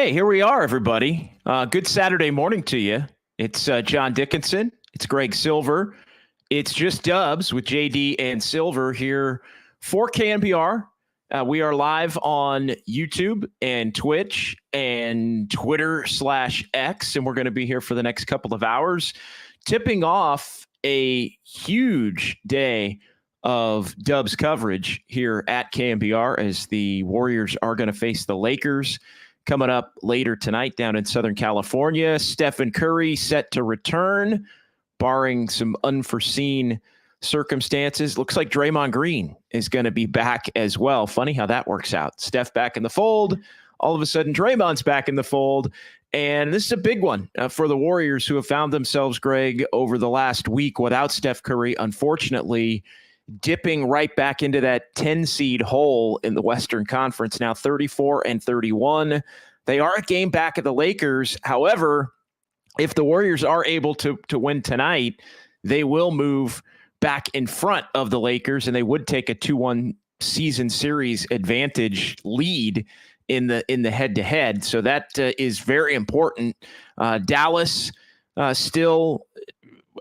Hey, here we are, everybody. Good Saturday morning to you. It's John Dickinson. It's Greg Silver. It's just Dubs with JD and Silver here for KNBR. We are live on YouTube and Twitch and Twitter/X, and we're going to be here for the next couple of hours, tipping off a huge day of Dubs coverage here at KNBR as the Warriors are going to face the Lakers coming up later tonight down in Southern California. Stephen Curry set to return, barring some unforeseen circumstances. Looks like Draymond Green is going to be back as well. Funny how that works out. Steph back in the fold. All of a sudden, Draymond's back in the fold. And this is a big one for the Warriors, who have found themselves, Greg, over the last week without Steph Curry, unfortunately, dipping right back into that 10-seed hole in the Western Conference, now 34-31. They are a game back of the Lakers. However, if the Warriors are able to win tonight, they will move back in front of the Lakers, and they would take a 2-1 season series advantage lead in the head-to-head. So that is very important. Dallas still,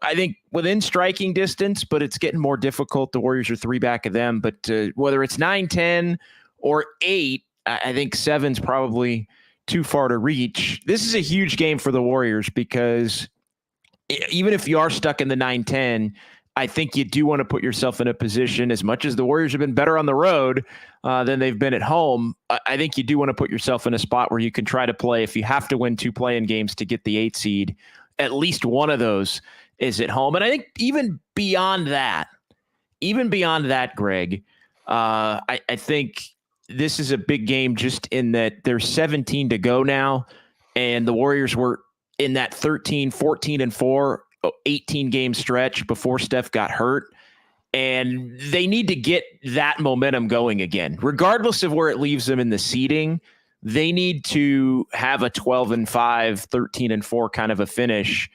I think, within striking distance, but it's getting more difficult. The Warriors are 3 back of them. But whether it's 9-10 or 8, I think 7's probably too far to reach. This is a huge game for the Warriors because even if you are stuck in the 9-10, I think you do want to put yourself in a position, as much as the Warriors have been better on the road than they've been at home, I think you do want to put yourself in a spot where you can try to play, if you have to win 2 play-in games to get the 8 seed, at least one of those is at home. And I think even beyond that, Greg, I think this is a big game just in that there's 17 to go now, and the Warriors were in that 13, 14-4, 18-game stretch before Steph got hurt. And they need to get that momentum going again. Regardless of where it leaves them in the seeding, they need to have a 12-5, 13-4 kind of a finish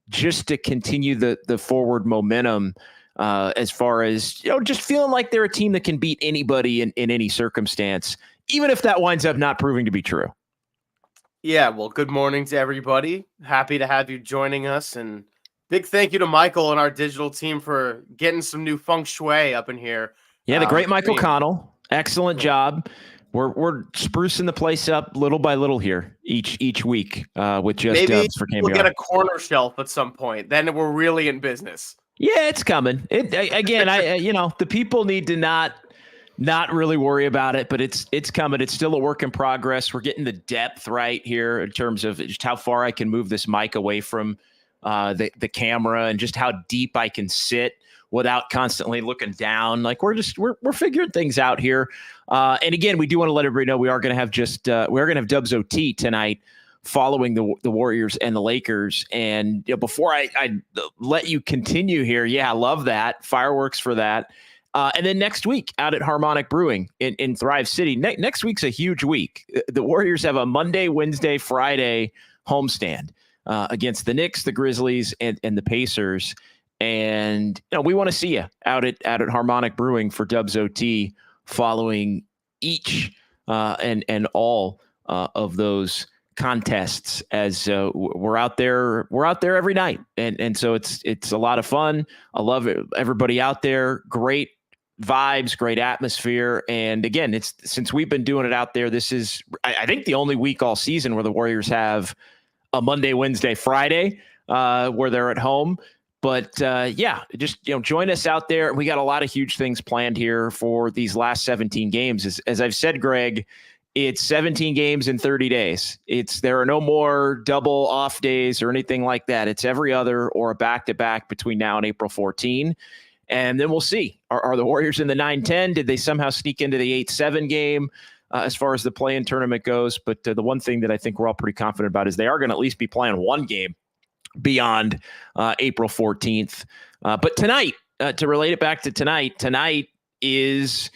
just to continue the forward momentum as far as, just feeling like they're a team that can beat anybody in any circumstance, even if that winds up not proving to be true. Yeah, well, good morning to everybody. Happy to have you joining us, and big thank you to Michael and our digital team for getting some new feng shui up in here. Yeah, the great Michael Connell. Excellent job. We're sprucing the place up little by little here each week with just Dubs for KNBR. Maybe we'll get a corner shelf at some point. Then we're really in business. Yeah, it's coming. The people need to not really worry about it, but it's coming. It's still a work in progress. We're getting the depth right here in terms of just how far I can move this mic away from the camera, and just how deep I can sit without constantly looking down. Like we're figuring things out here. And again, we do want to let everybody know we are going to have Dubs OT tonight following the Warriors and the Lakers. And before I let you continue here, yeah, I love that. Fireworks for that. And then next week out at Harmonic Brewing in Thrive City. Next week's a huge week. The Warriors have a Monday, Wednesday, Friday homestand against the Knicks, the Grizzlies, and the Pacers. And we want to see you out at Harmonic Brewing for Dubs OT following each and all of those contests, as we're out there every night, and so it's a lot of fun. I love it. Everybody out there, great vibes, great atmosphere. And again, since we've been doing it out there, this is I think the only week all season where the Warriors have a Monday, Wednesday, Friday where they're at home. But just join us out there. We got a lot of huge things planned here for these last 17 games. As I've said, Greg, it's 17 games in 30 days. There are no more double off days or anything like that. It's every other or a back-to-back between now and April 14. And then we'll see. Are the Warriors in the 9-10? Did they somehow sneak into the 8-7 game as far as the play-in tournament goes? But the one thing that I think we're all pretty confident about is they are going to at least be playing one game beyond April 14th. But tonight, to relate it back to tonight is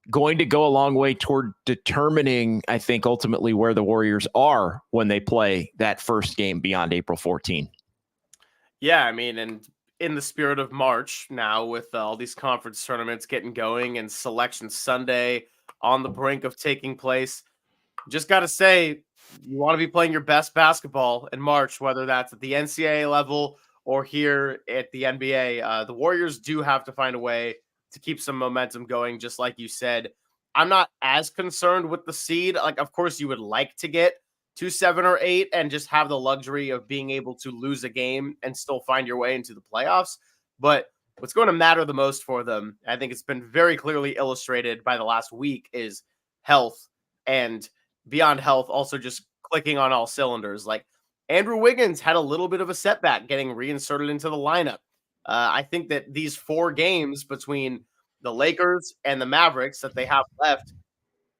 going to go a long way toward determining, I think, ultimately where the Warriors are when they play that first game beyond April 14. Yeah, I mean, and in the spirit of March now, with all these conference tournaments getting going and Selection Sunday on the brink of taking place, just got to say, you want to be playing your best basketball in March, whether that's at the NCAA level or here at the NBA. The Warriors do have to find a way to keep some momentum going, just like you said. I'm not as concerned with the seed. Like, of course, you would like to get to 7 or 8 and just have the luxury of being able to lose a game and still find your way into the playoffs. But what's going to matter the most for them, I think it's been very clearly illustrated by the last week, is health. And beyond health, also just clicking on all cylinders. Like, Andrew Wiggins had a little bit of a setback getting reinserted into the lineup. I think that these 4 games between the Lakers and the Mavericks that they have left,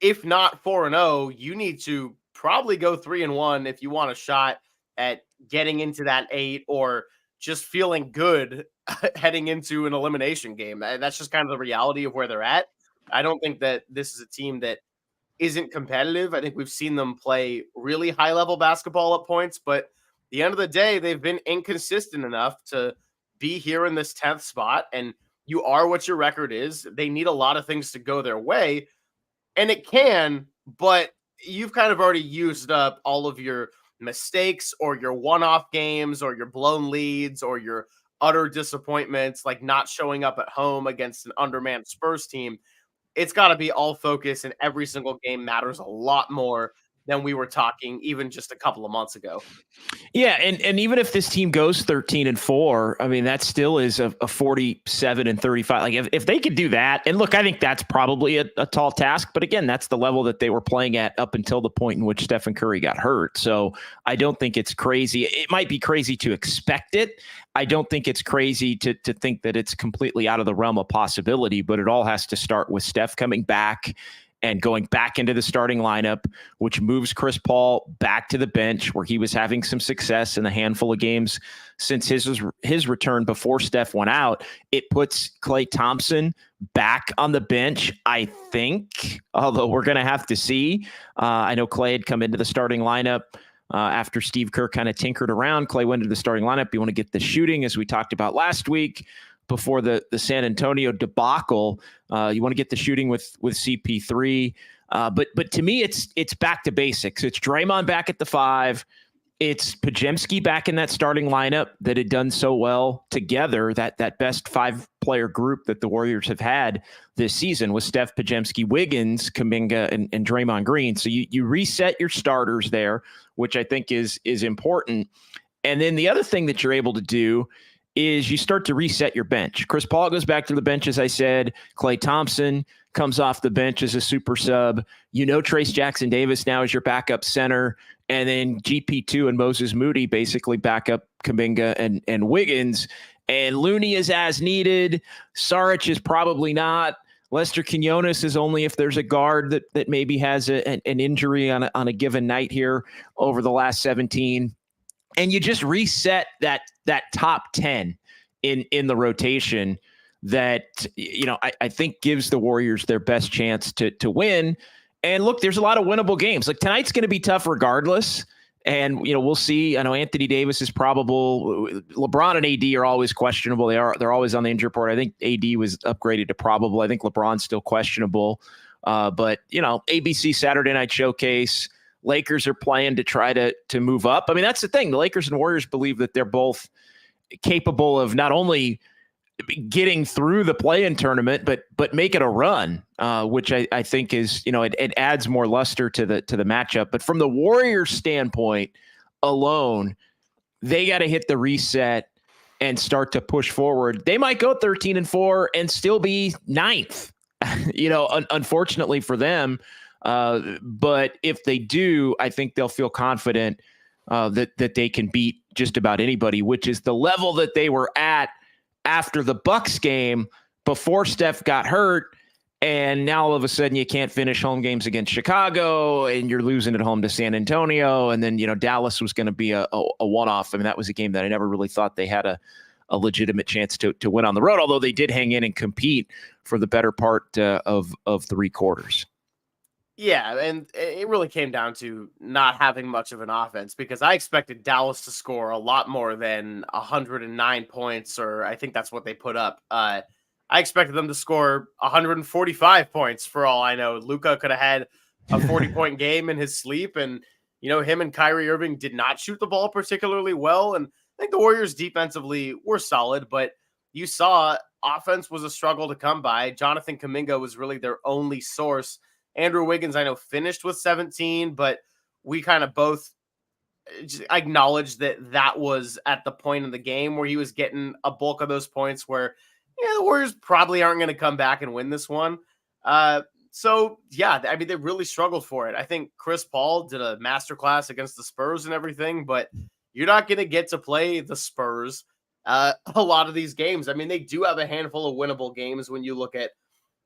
if not 4-0, you need to probably go 3-1 if you want a shot at getting into that 8 or just feeling good heading into an elimination game. That's just kind of the reality of where they're at. I don't think that this is a team that isn't competitive. I think we've seen them play really high level basketball at points, but at the end of the day, they've been inconsistent enough to be here in this 10th spot. And you are what your record is. They need a lot of things to go their way, and it can, but you've kind of already used up all of your mistakes or your one-off games or your blown leads or your utter disappointments, like not showing up at home against an undermanned Spurs team. It's got to be all focus, and every single game matters a lot more than we were talking even just a couple of months ago. Yeah, and even if this team goes 13-4, I mean, that still is a 47-35. Like if they could do that, and look, I think that's probably a tall task, but again, that's the level that they were playing at up until the point in which Stephen Curry got hurt. So I don't think it's crazy. It might be crazy to expect it. I don't think it's crazy to think that it's completely out of the realm of possibility, but it all has to start with Steph coming back and going back into the starting lineup, which moves Chris Paul back to the bench where he was having some success in the handful of games since his return before Steph went out. It puts Klay Thompson back on the bench, I think, although we're going to have to see. I know Klay had come into the starting lineup after Steve Kerr kind of tinkered around. Klay went into the starting lineup. You want to get the shooting, as we talked about last week, before the San Antonio debacle. You want to get the shooting with CP3. But to me, it's back to basics. It's Draymond back at the 5. It's Podziemski back in that starting lineup that had done so well together, that best 5-player group that the Warriors have had this season with Steph, Podziemski, Wiggins, Kuminga, and Draymond Green. So you reset your starters there, which I think is important. And then the other thing that you're able to do is you start to reset your bench. Chris Paul goes back to the bench, as I said. Klay Thompson comes off the bench as a super sub. Trace Jackson Davis now is your backup center. And then GP2 and Moses Moody basically back up Kuminga and Wiggins. And Looney is as needed. Saric is probably not. Lester Quinones is only if there's a guard that maybe has an injury on a given night here over the last 17. And you just reset that top 10 in the rotation that, I think gives the Warriors their best chance to win. And look, there's a lot of winnable games. Like tonight's going to be tough regardless. And, we'll see. I know Anthony Davis is probable. LeBron and AD are always questionable. They're always on the injury report. I think AD was upgraded to probable. I think LeBron's still questionable. But, ABC Saturday Night Showcase, Lakers are playing to try to move up. I mean, that's the thing. The Lakers and Warriors believe that they're both capable of not only getting through the play-in tournament, but make it a run, which I think is, it adds more luster to the matchup. But from the Warriors standpoint alone, they got to hit the reset and start to push forward. They might go 13-4 and still be 9th, unfortunately for them. But if they do, I think they'll feel confident that they can beat just about anybody, which is the level that they were at after the Bucks game before Steph got hurt. And now all of a sudden you can't finish home games against Chicago and you're losing at home to San Antonio. And then, Dallas was going to be a one-off. I mean, that was a game that I never really thought they had a legitimate chance to win on the road, although they did hang in and compete for the better part of 3 quarters. Yeah, and it really came down to not having much of an offense, because I expected Dallas to score a lot more than 109 points, or I think that's what they put up. I expected them to score 145 points for all I know. Luka could have had a 40-point game in his sleep, and him and Kyrie Irving did not shoot the ball particularly well. And I think the Warriors defensively were solid, but you saw offense was a struggle to come by. Jonathan Kuminga was really their only source. Andrew Wiggins, I know, finished with 17, but we kind of both acknowledged that was at the point in the game where he was getting a bulk of those points where, the Warriors probably aren't going to come back and win this one. So, yeah, I mean, they really struggled for it. I think Chris Paul did a masterclass against the Spurs and everything, but you're not going to get to play the Spurs a lot of these games. I mean, they do have a handful of winnable games when you look at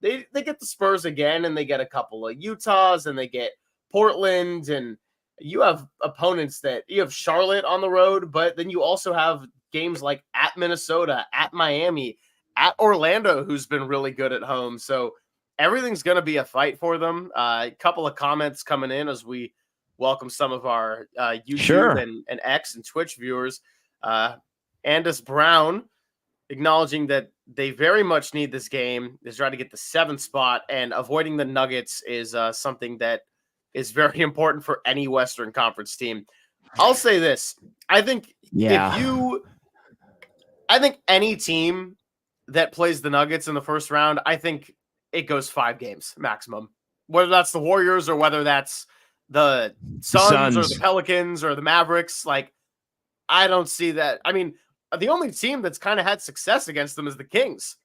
they get the Spurs again, and they get a couple of Utahs, and they get Portland, and you have opponents that you have Charlotte on the road, but then you also have games like at Minnesota, at Miami, at Orlando, who's been really good at home. So everything's going to be a fight for them. A couple of comments coming in as we welcome some of our YouTube and X and Twitch viewers. Andis Brown acknowledging that they very much need this game. Is trying to get the 7th spot, and avoiding the Nuggets is something that is very important for any Western Conference team. I'll say this. I think I think any team that plays the Nuggets in the first round, I think it goes 5 games maximum. Whether that's the Warriors or whether that's the Suns or the Pelicans or the Mavericks, like, I don't see that. I mean, the only team that's kind of had success against them is the Kings.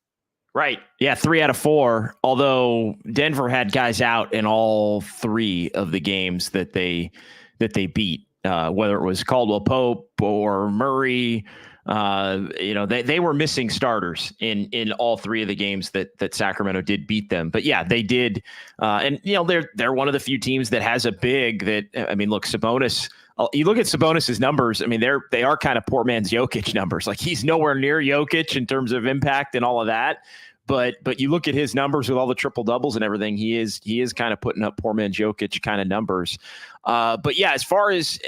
Right. Yeah, 3 out of 4. Although Denver had guys out in all 3 of the games that they beat, whether it was Caldwell Pope or Murray. They were missing starters in all 3 of the games that Sacramento did beat them. But yeah, they did. And they're one of the few teams that has a big that, I mean, look, Sabonis. You look at Sabonis's numbers. I mean, they are kind of poor man's Jokic numbers. Like, he's nowhere near Jokic in terms of impact and all of that. But you look at his numbers with all the triple doubles and everything. He is kind of putting up poor man's Jokic kind of numbers. But yeah, as far as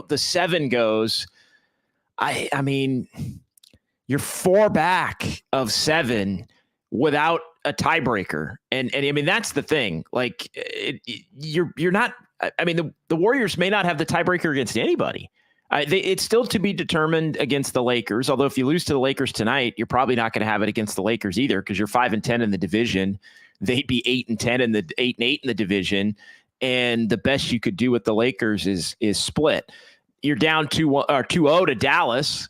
the 7 goes, I mean, you're 4 back of 7 without a tiebreaker, and I mean, that's the thing. Like, you're not. I mean, the Warriors may not have the tiebreaker against anybody. It's still to be determined against the Lakers. Although if you lose to the Lakers tonight, you're probably not going to have it against the Lakers either, because you're 5-10 in the division. They'd be 8-10 in the 8-8 in the division, and the best you could do with the Lakers is split. You're down 2-0 to Dallas,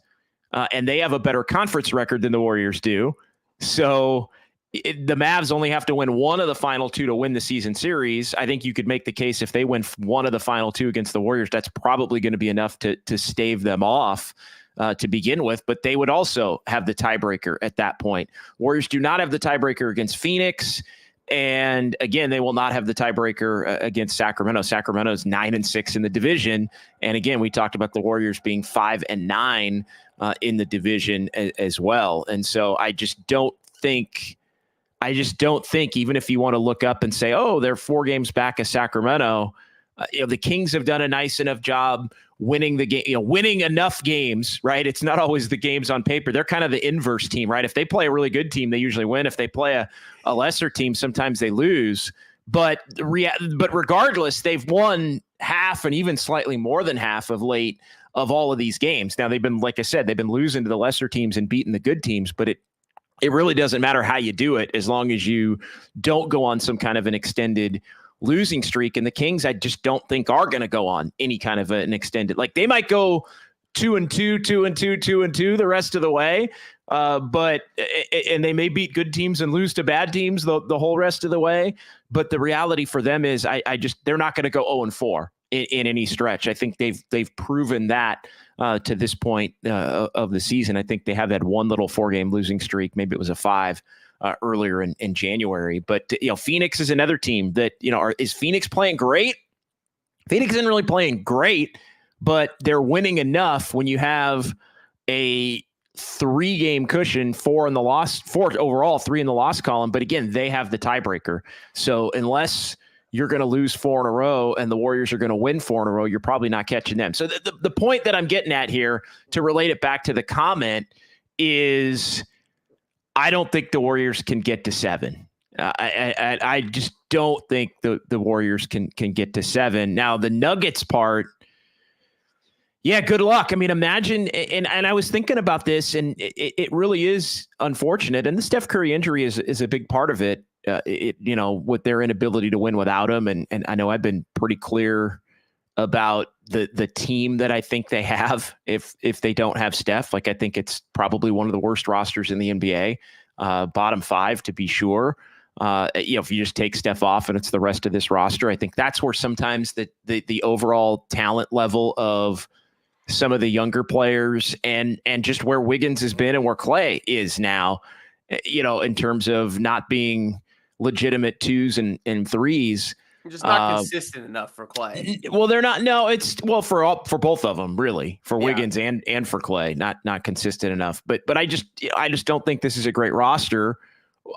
and they have a better conference record than the Warriors do. So the Mavs only have to win 1 of the final 2 to win the season series. I think you could make the case if they win 1 of the final 2 against the Warriors, that's probably going to be enough to stave them off to begin with. But they would also have the tiebreaker at that point. Warriors do not have the tiebreaker against Phoenix. And again, they will not have the tiebreaker against Sacramento. Sacramento is 9-6 in the division. And again, we talked about the Warriors being 5-9 in the division as well. And so I just don't think, even if you want to look up and say, oh, they're 4 games back of Sacramento, the Kings have done a nice enough job winning the game, winning enough games, right? It's not always the games on paper. They're kind of the inverse team, right? If they play a really good team, they usually win. If they play a lesser team, sometimes they lose. But regardless, they've won half and even slightly more than half of late of all of these games. Now, they've been, like I said, they've been losing to the lesser teams and beating the good teams, but it really doesn't matter how you do it as long as you don't go on some kind of an extended losing streak. And the Kings, I just don't think are going to go on any kind of an extended, like they might go 2-2, 2-2, 2-2 the rest of the way. But they may beat good teams and lose to bad teams the whole rest of the way. But the reality for them is they're not going to go 0-4 in any stretch. I think they've proven that to this point of the season. I think they have that one little 4-game losing streak. Maybe it was a 5 earlier in January. But Phoenix is another team that is Phoenix playing great? Phoenix isn't really playing great, but they're winning enough when you have a 3-game cushion, 4 overall, 3 in the loss column. But again, they have the tiebreaker. So unless you're going to lose 4 in a row and the Warriors are going to win 4 in a row, you're probably not catching them. So the point that I'm getting at here, to relate it back to the comment, is I don't think the Warriors can get to 7. I just don't think the Warriors can get to 7. Now, the Nuggets part, Yeah, good luck. I mean, imagine, and I was thinking about this, and it really is unfortunate. And the Steph Curry injury is a big part of it. With their inability to win without him, and I know I've been pretty clear about the team that I think they have if they don't have Steph. Like, I think it's probably one of the worst rosters in the NBA, bottom 5 to be sure. If you just take Steph off and it's the rest of this roster, I think that's where sometimes the overall talent level of some of the younger players and just where Wiggins has been and where Clay is now, in terms of not being legitimate 2s and 3s. Just not consistent enough for Clay. Well, they're not. No, it's for both of them, really, for Wiggins and for Clay, not consistent enough. But I just don't think this is a great roster.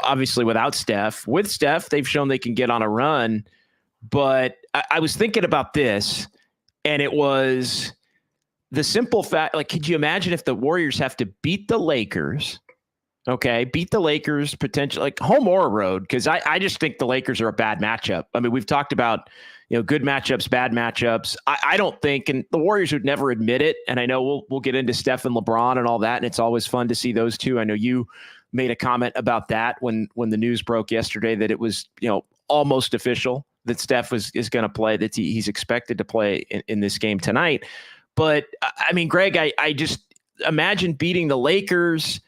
Obviously, without Steph. With Steph, they've shown they can get on a run. But I was thinking about this, and it was the simple fact, like, could you imagine if the Warriors have to beat the Lakers? Okay, beat the Lakers, potentially, like home or road, because I just think the Lakers are a bad matchup. I mean, we've talked about, good matchups, bad matchups. I don't think, and the Warriors would never admit it, and I know we'll get into Steph and LeBron and all that, and it's always fun to see those two. I know you made a comment about that when the news broke yesterday that it was, almost official that Steph is going to play, that he's expected to play in this game tonight. But I mean, Greg, I just imagine beating the Lakers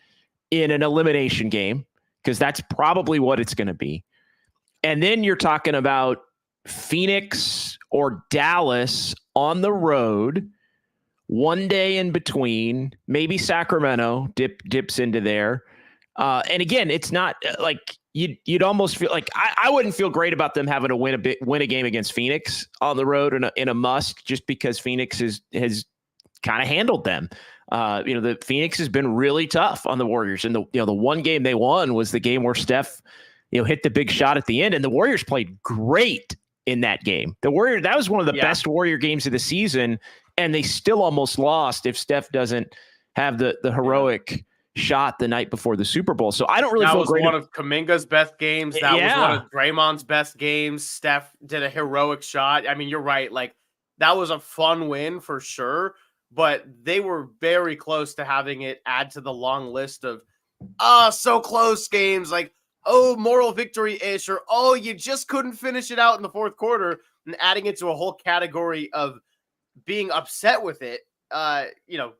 in an elimination game, because that's probably what it's going to be. And then you're talking about Phoenix or Dallas on the road, one day in between, maybe Sacramento dips into there. And again, it's not like you'd almost feel like I wouldn't feel great about them having to win a game against Phoenix on the road in a must, just because Phoenix has kind of handled them. The Phoenix has been really tough on the Warriors, and the one game they won was the game where Steph, hit the big shot at the end, and the Warriors played great in that game. That was one of the best Warrior games of the season, and they still almost lost if Steph doesn't have the heroic shot the night before the Super Bowl. So I don't really feel great. That was one of Kuminga's best games. That was one of Draymond's best games. Steph did a heroic shot. I mean, you're right. Like, that was a fun win for sure, but they were very close to having it add to the long list of so close games, like, moral victory-ish, or you just couldn't finish it out in the fourth quarter, and adding it to a whole category of being upset with it.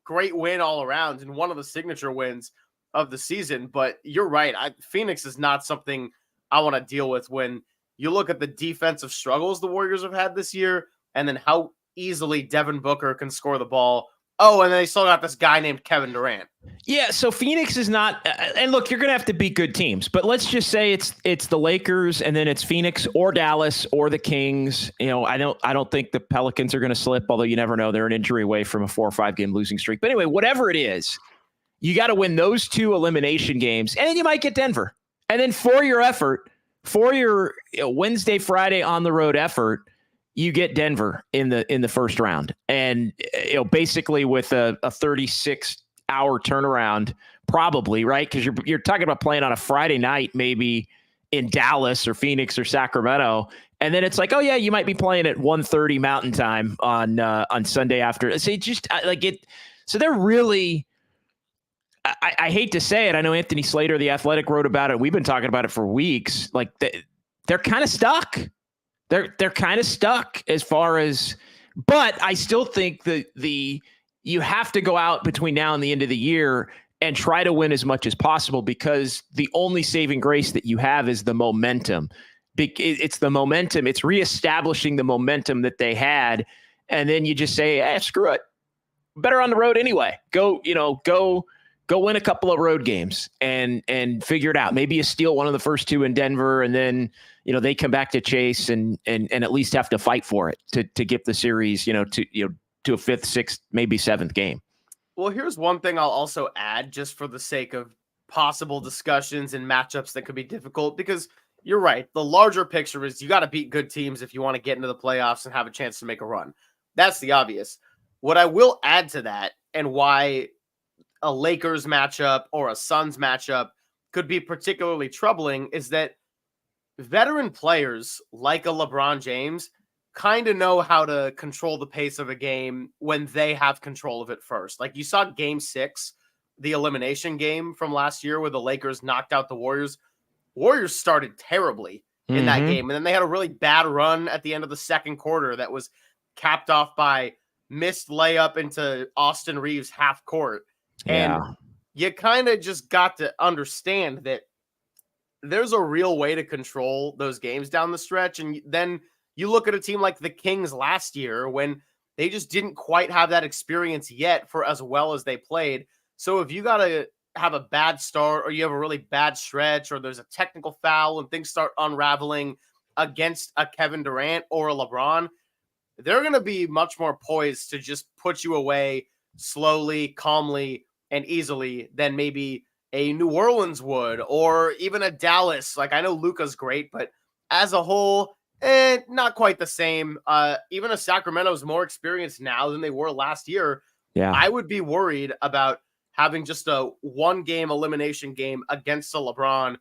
Great win all around, and one of the signature wins of the season. But you're right. Phoenix is not something I want to deal with when you look at the defensive struggles the Warriors have had this year, and then how easily Devin Booker can score the ball. And then they still got this guy named Kevin Durant. Yeah, so Phoenix is not, and look, you're going to have to beat good teams, but let's just say it's the Lakers, and then it's Phoenix or Dallas or the Kings. I don't think the Pelicans are going to slip, although you never know. They're an injury away from a 4 or 5 game losing streak. But anyway, whatever it is, you got to win those 2 elimination games, and then you might get Denver. And then for your effort, for your Wednesday, Friday on the road effort, you get Denver in the first round, and basically with a 36-hour turnaround, probably, right? Because you're talking about playing on a Friday night, maybe in Dallas or Phoenix or Sacramento, and then it's like, you might be playing at 1:30 Mountain Time on Sunday after. So So they're really. I hate to say it. I know Anthony Slater, The Athletic, wrote about it. We've been talking about it for weeks. Like, they're kind of stuck. They're kind of stuck as far as, but I still think that you have to go out between now and the end of the year and try to win as much as possible, because the only saving grace that you have is the momentum. It's the momentum. It's reestablishing the momentum that they had. And then you just say, screw it. Better on the road anyway. Go win a couple of road games and figure it out. Maybe you steal one of the first 2 in Denver, and then, they come back to chase and at least have to fight for it to get the series, to a 5th, 6th, maybe 7th game. Well, here's one thing I'll also add, just for the sake of possible discussions and matchups that could be difficult, because you're right. The larger picture is you got to beat good teams if you want to get into the playoffs and have a chance to make a run. That's the obvious. What I will add to that, and why a Lakers matchup or a Suns matchup could be particularly troubling, is that veteran players like a LeBron James kind of know how to control the pace of a game when they have control of it first. Like you saw game 6, the elimination game from last year where the Lakers knocked out the Warriors. Warriors started terribly in that game. And then they had a really bad run at the end of the second quarter that was capped off by missed layup into Austin Reeves half court. Yeah. And you kind of just got to understand that there's a real way to control those games down the stretch. And then you look at a team like the Kings last year when they just didn't quite have that experience yet for as well as they played. So if you got to have a bad start or you have a really bad stretch or there's a technical foul and things start unraveling against a Kevin Durant or a LeBron, they're going to be much more poised to just put you away slowly, calmly, and easily than maybe a New Orleans would or even a Dallas. Like I know Luka's great, but as a whole, not quite the same. Even a Sacramento's more experienced now than they were last year. Yeah. I would be worried about having just a 1-game elimination game against a LeBron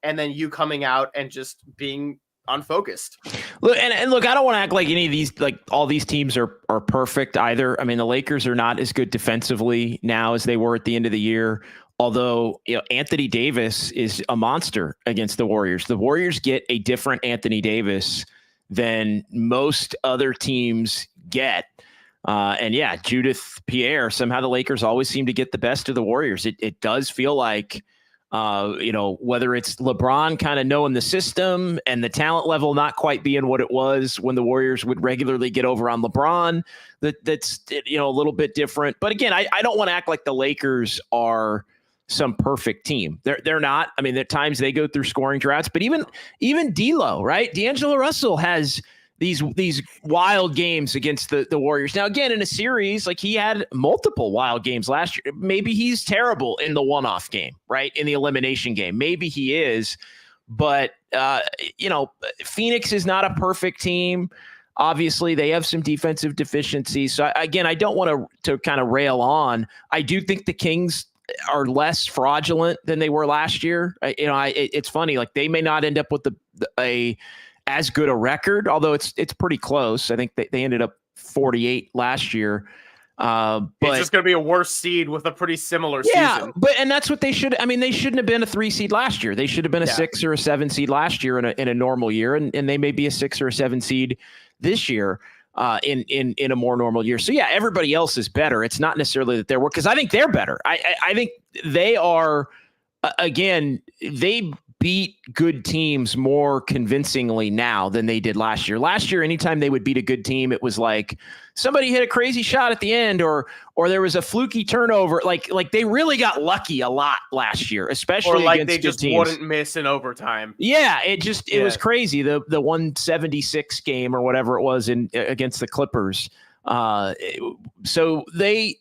and then you coming out and just being unfocused. Look, and look, I don't want to act like any of these, like all these teams are perfect either. I mean, the Lakers are not as good defensively now as they were at the end of the year. Although, Anthony Davis is a monster against the Warriors. The Warriors get a different Anthony Davis than most other teams get. And yeah, Judith Pierre, somehow the Lakers always seem to get the best of the Warriors. It does feel like, whether it's LeBron kind of knowing the system and the talent level not quite being what it was when the Warriors would regularly get over on LeBron, that's a little bit different. But again, I don't want to act like the Lakers are some perfect team. They're not. I mean, at times they go through scoring droughts, but even D'Lo, right? D'Angelo Russell has these wild games against the Warriors. Now, again, in a series, like he had multiple wild games last year. Maybe he's terrible in the one-off game, right? In the elimination game. Maybe he is. But, Phoenix is not a perfect team. Obviously, they have some defensive deficiencies. So, again, I don't want to kind of rail on. I do think the Kings are less fraudulent than they were last year. It's funny. Like they may not end up with as good a record, although it's pretty close. I think they ended up 48 last year. But it's just going to be a worse seed with a pretty similar season. And that's what they should. I mean, they shouldn't have been a 3 seed last year. They should have been a 6 or a 7 seed last year in a normal year, and they may be a 6 or a 7 seed this year in a more normal year. So yeah, everybody else is better. It's not necessarily that they're, because I think they're better. I think they are. Again, they beat good teams more convincingly now than they did last year. Last year, anytime they would beat a good team, it was like somebody hit a crazy shot at the end or there was a fluky turnover. Like they really got lucky a lot last year, especially or like against they just teams. Wouldn't miss in overtime. Yeah, it was crazy. The 176 game or whatever it was against the Clippers. So they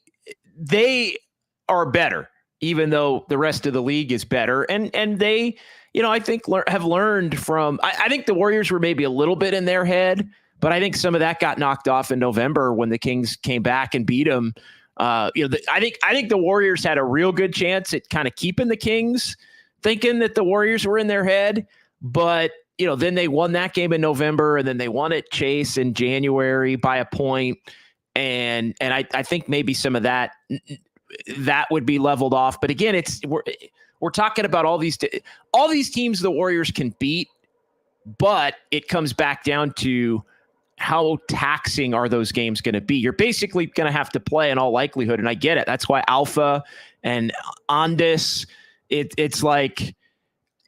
are better, even though the rest of the league is better. And they, I think have learned from, I think the Warriors were maybe a little bit in their head, but I think some of that got knocked off in November when the Kings came back and beat them. I think the Warriors had a real good chance at kind of keeping the Kings, thinking that the Warriors were in their head. But, then they won that game in November, and then they won at Chase in January by a point. And I think maybe some of that would be leveled off. But again, we're talking about all these teams the Warriors can beat, but it comes back down to how taxing are those games going to be. You're basically going to have to play in all likelihood, and I get it. That's why Alpha and Andis, it's like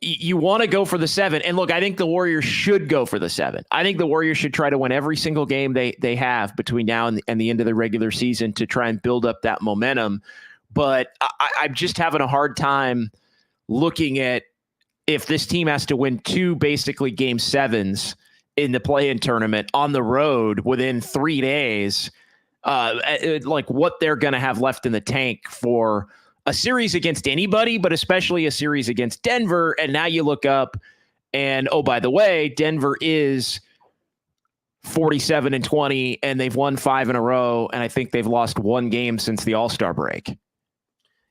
you want to go for the 7. And look, I think the Warriors should go for the 7. I think the Warriors should try to win every single game they have between now and the end of the regular season to try and build up that momentum. But I'm just having a hard time looking at if this team has to win 2 basically game 7s in the play-in tournament on the road within 3 days, like what they're going to have left in the tank for a series against anybody, but especially a series against Denver. And now you look up and, oh, by the way, Denver is 47-20 and they've won 5 in a row. And I think they've lost 1 game since the All-Star break.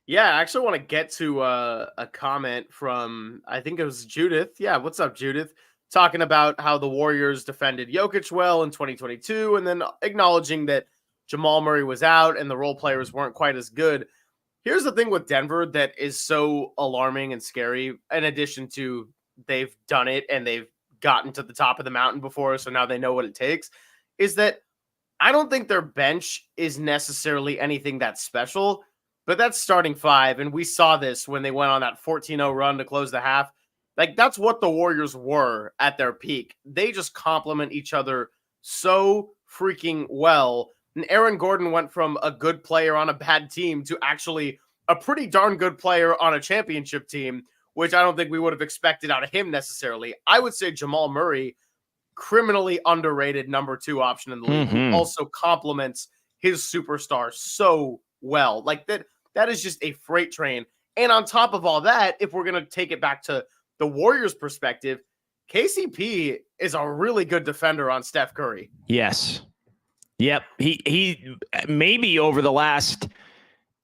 Yeah, I actually want to get to a comment from, I think it was Judith. Yeah, what's up, Judith? talking about how the Warriors defended Jokic well in 2022, and then acknowledging that Jamal Murray was out and the role players weren't quite as good. Here's the thing with Denver that is so alarming and scary, in addition to they've done it and they've gotten to the top of the mountain before, so now they know what it takes, is that I don't think their bench is necessarily anything that special, but that's starting five. And we saw this when they went on that 14-0 run to close the half. Like, that's what the Warriors were at their peak. They just complement each other so freaking well. And Aaron Gordon went from a good player on a bad team to actually a pretty darn good player on a championship team, which I don't think we would have expected out of him necessarily. I would say Jamal Murray, criminally underrated number 2 option in the league, who also complements his superstar so well. Like, that is just a freight train. And on top of all that, if we're going to take it back to the Warriors' perspective, KCP is a really good defender on Steph Curry. Yes. Yep. He maybe over the last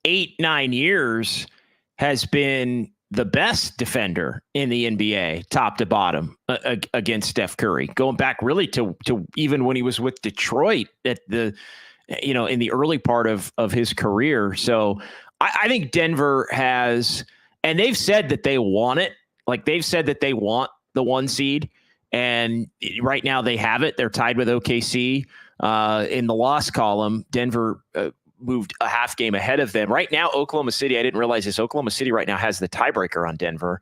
8-9 years has been the best defender in the NBA, top to bottom, against Steph Curry, going back really to even when he was with Detroit at the, in the early part of his career. So I think Denver has, and they've said that they want it. Like, they've said that they want the 1 seed, and right now they have it. They're tied with OKC in the loss column. Denver moved a half game ahead of them. Right now, Oklahoma City, I didn't realize this, Oklahoma City right now has the tiebreaker on Denver,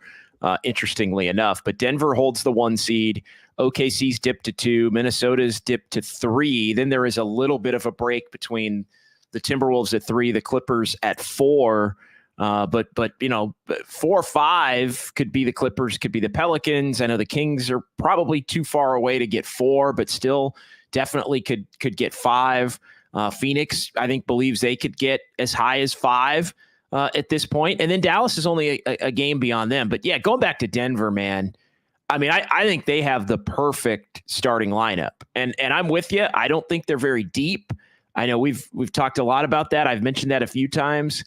interestingly enough. But Denver holds the 1 seed. OKC's dipped to 2. Minnesota's dipped to 3. Then there is a little bit of a break between the Timberwolves at 3, the Clippers at 4. But 4-5 could be the Clippers, could be the Pelicans. I know the Kings are probably too far away to get 4, but still definitely could get 5. Phoenix, I think, believes they could get as high as 5 at this point. And then Dallas is only a game beyond them. But yeah, going back to Denver, man, I mean, I think they have the perfect starting lineup. And I'm with you. I don't think they're very deep. I know we've talked a lot about that. I've mentioned that a few times.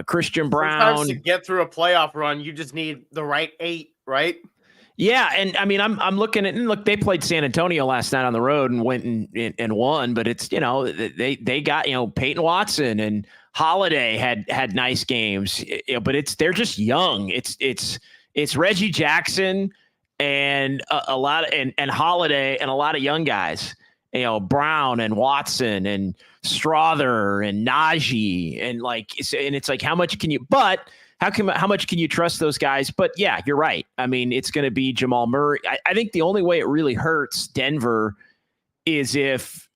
Christian Brown. Sometimes to get through a playoff run, you just need the right 8, right? Yeah, and I mean, I'm looking at, and look, they played San Antonio last night on the road and went and won, but it's, they got, Peyton Watson and Holiday had nice games, but they're just young. It's Reggie Jackson and a lot of, and Holiday and a lot of young guys, Brown and Watson and Strother and Najee, and it's like, how much can you trust those guys? But yeah, you're right. I mean, it's going to be Jamal Murray. I think the only way it really hurts Denver is if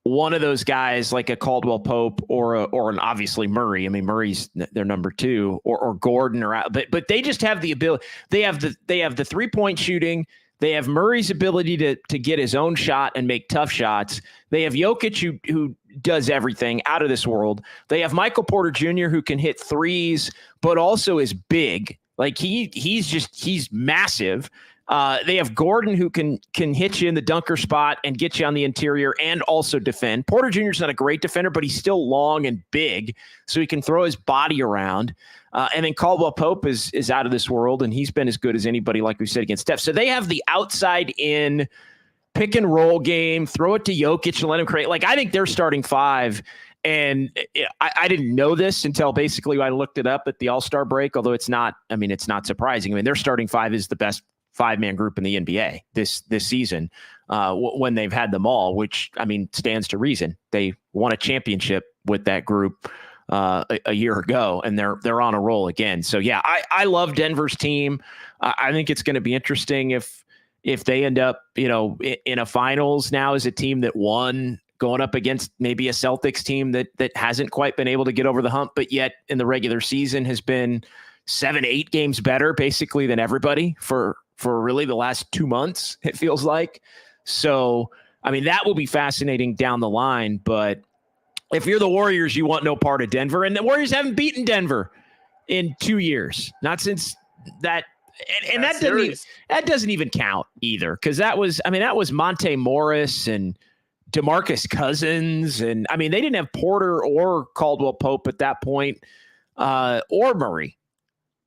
one of those guys, like a Caldwell Pope or an obviously Murray. I mean, Murray's their number 2, or Gordon or out. But they just have the ability. They have the 3-point shooting. They have Murray's ability to get his own shot and make tough shots. They have Jokic who does everything, out of this world. They have Michael Porter Jr. who can hit threes, but also is big. Like he's massive. They have Gordon who can hit you in the dunker spot and get you on the interior and also defend. Porter Jr. is not a great defender, but he's still long and big, so he can throw his body around. And then Caldwell Pope is out of this world, and he's been as good as anybody, like we said, against Steph. So they have the outside in pick and roll game, throw it to Jokic and let him create. Like, I think they're starting 5. And I didn't know this until basically I looked it up at the All-Star break, although it's not surprising. I mean, their starting 5 is the best 5-man group in the NBA this season when they've had them all, which, I mean, stands to reason. They won a championship with that group a year ago, and they're on a roll again. So yeah, I love Denver's team. I think it's going to be interesting if they end up, in a finals now as a team that won, going up against maybe a Celtics team that hasn't quite been able to get over the hump, but yet in the regular season has been 7-8 games better basically than everybody for really the last 2 months, it feels like. So, I mean, that will be fascinating down the line, but if you're the Warriors, you want no part of Denver, and the Warriors haven't beaten Denver in 2 years, not since that. And that doesn't even count either. Cause that was Monte Morris and DeMarcus Cousins. And I mean, they didn't have Porter or Caldwell Pope at that point, or Murray,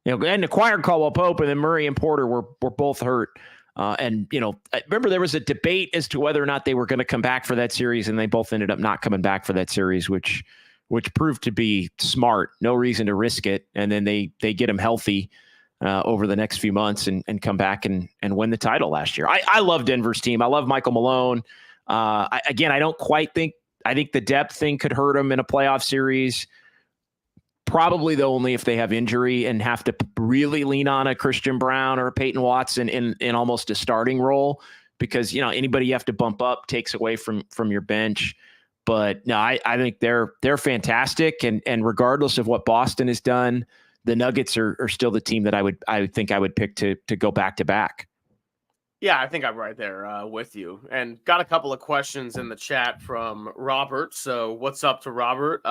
and acquired Caldwell Pope, and then Murray and Porter were both hurt And, I remember there was a debate as to whether or not they were going to come back for that series, and they both ended up not coming back for that series, which proved to be smart. No reason to risk it. And then they get them healthy over the next few months and come back and win the title last year. I love Denver's team. I love Michael Malone. I don't quite think – I think the depth thing could hurt them in a playoff series. Probably though only if they have injury and have to really lean on a Christian Brown or a Peyton Watson in almost a starting role, because anybody you have to bump up takes away from your bench. But no, I think they're fantastic, and regardless of what Boston has done, the Nuggets are still the team that I would pick to go back to back. Yeah, I think I'm right there with you. And got a couple of questions in the chat from Robert. So what's up to Robert?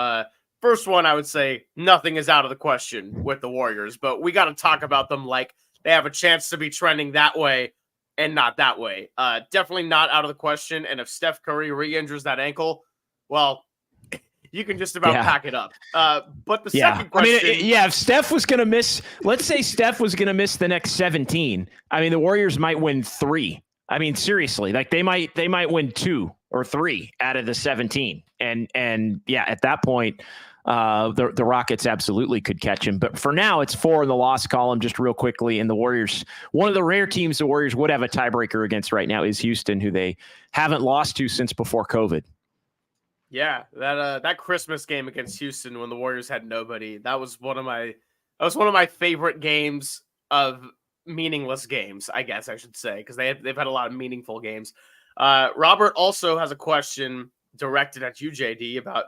First one, I would say nothing is out of the question with the Warriors, but we got to talk about them like they have a chance to be trending that way and not that way. Definitely not out of the question. And if Steph Curry re-injures that ankle, well, you can just about pack it up. But the second question... if Steph was going to miss, let's say Steph was going to miss the next 17, the Warriors might win 3. Seriously, like they might win 2 or 3 out of the 17. And at that point, the Rockets absolutely could catch him. But for now, it's 4 in the loss column, just real quickly. And the Warriors, one of the rare teams the Warriors would have a tiebreaker against right now is Houston, who they haven't lost to since before COVID. Yeah, that Christmas game against Houston when the Warriors had nobody, that was one of my favorite games of meaningless games, I guess I should say, because they've had a lot of meaningful games. Robert also has a question directed at you, JD, about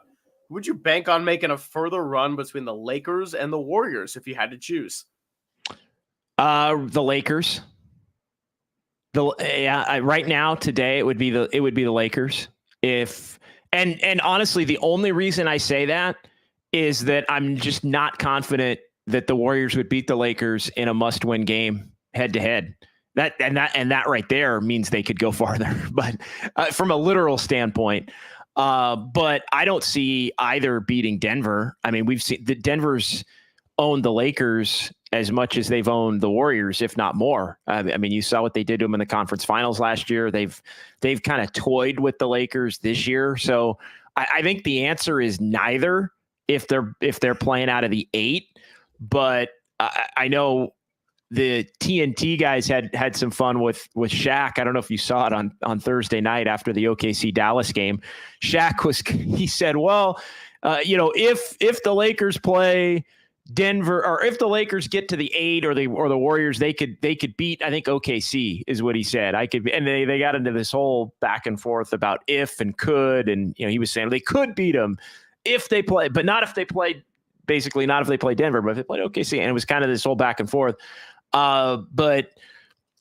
would you bank on making a further run between the Lakers and the Warriors if you had to choose? The Lakers. Right now, today, it would be the Lakers. And honestly, the only reason I say that is that I'm just not confident that the Warriors would beat the Lakers in a must-win game head-to-head. That right there means they could go farther, but from a literal standpoint. But I don't see either beating Denver. We've seen that Denver's owned the Lakers as much as they've owned the Warriors, if not more. You saw what they did to them in the conference finals last year. They've kind of toyed with the Lakers this year. So I think the answer is neither if they're playing out of the 8. But I know the TNT guys had some fun with Shaq. I don't know if you saw it on Thursday night after the OKC Dallas game. He said, well, if the Lakers play Denver, or if the Lakers get to the 8 or the Warriors, they could beat, I think, OKC is what he said. And they got into this whole back and forth about if and could, and he was saying they could beat them if they play, but not if they played, basically not if they play Denver, but if they played OKC. And it was kind of this whole back and forth. But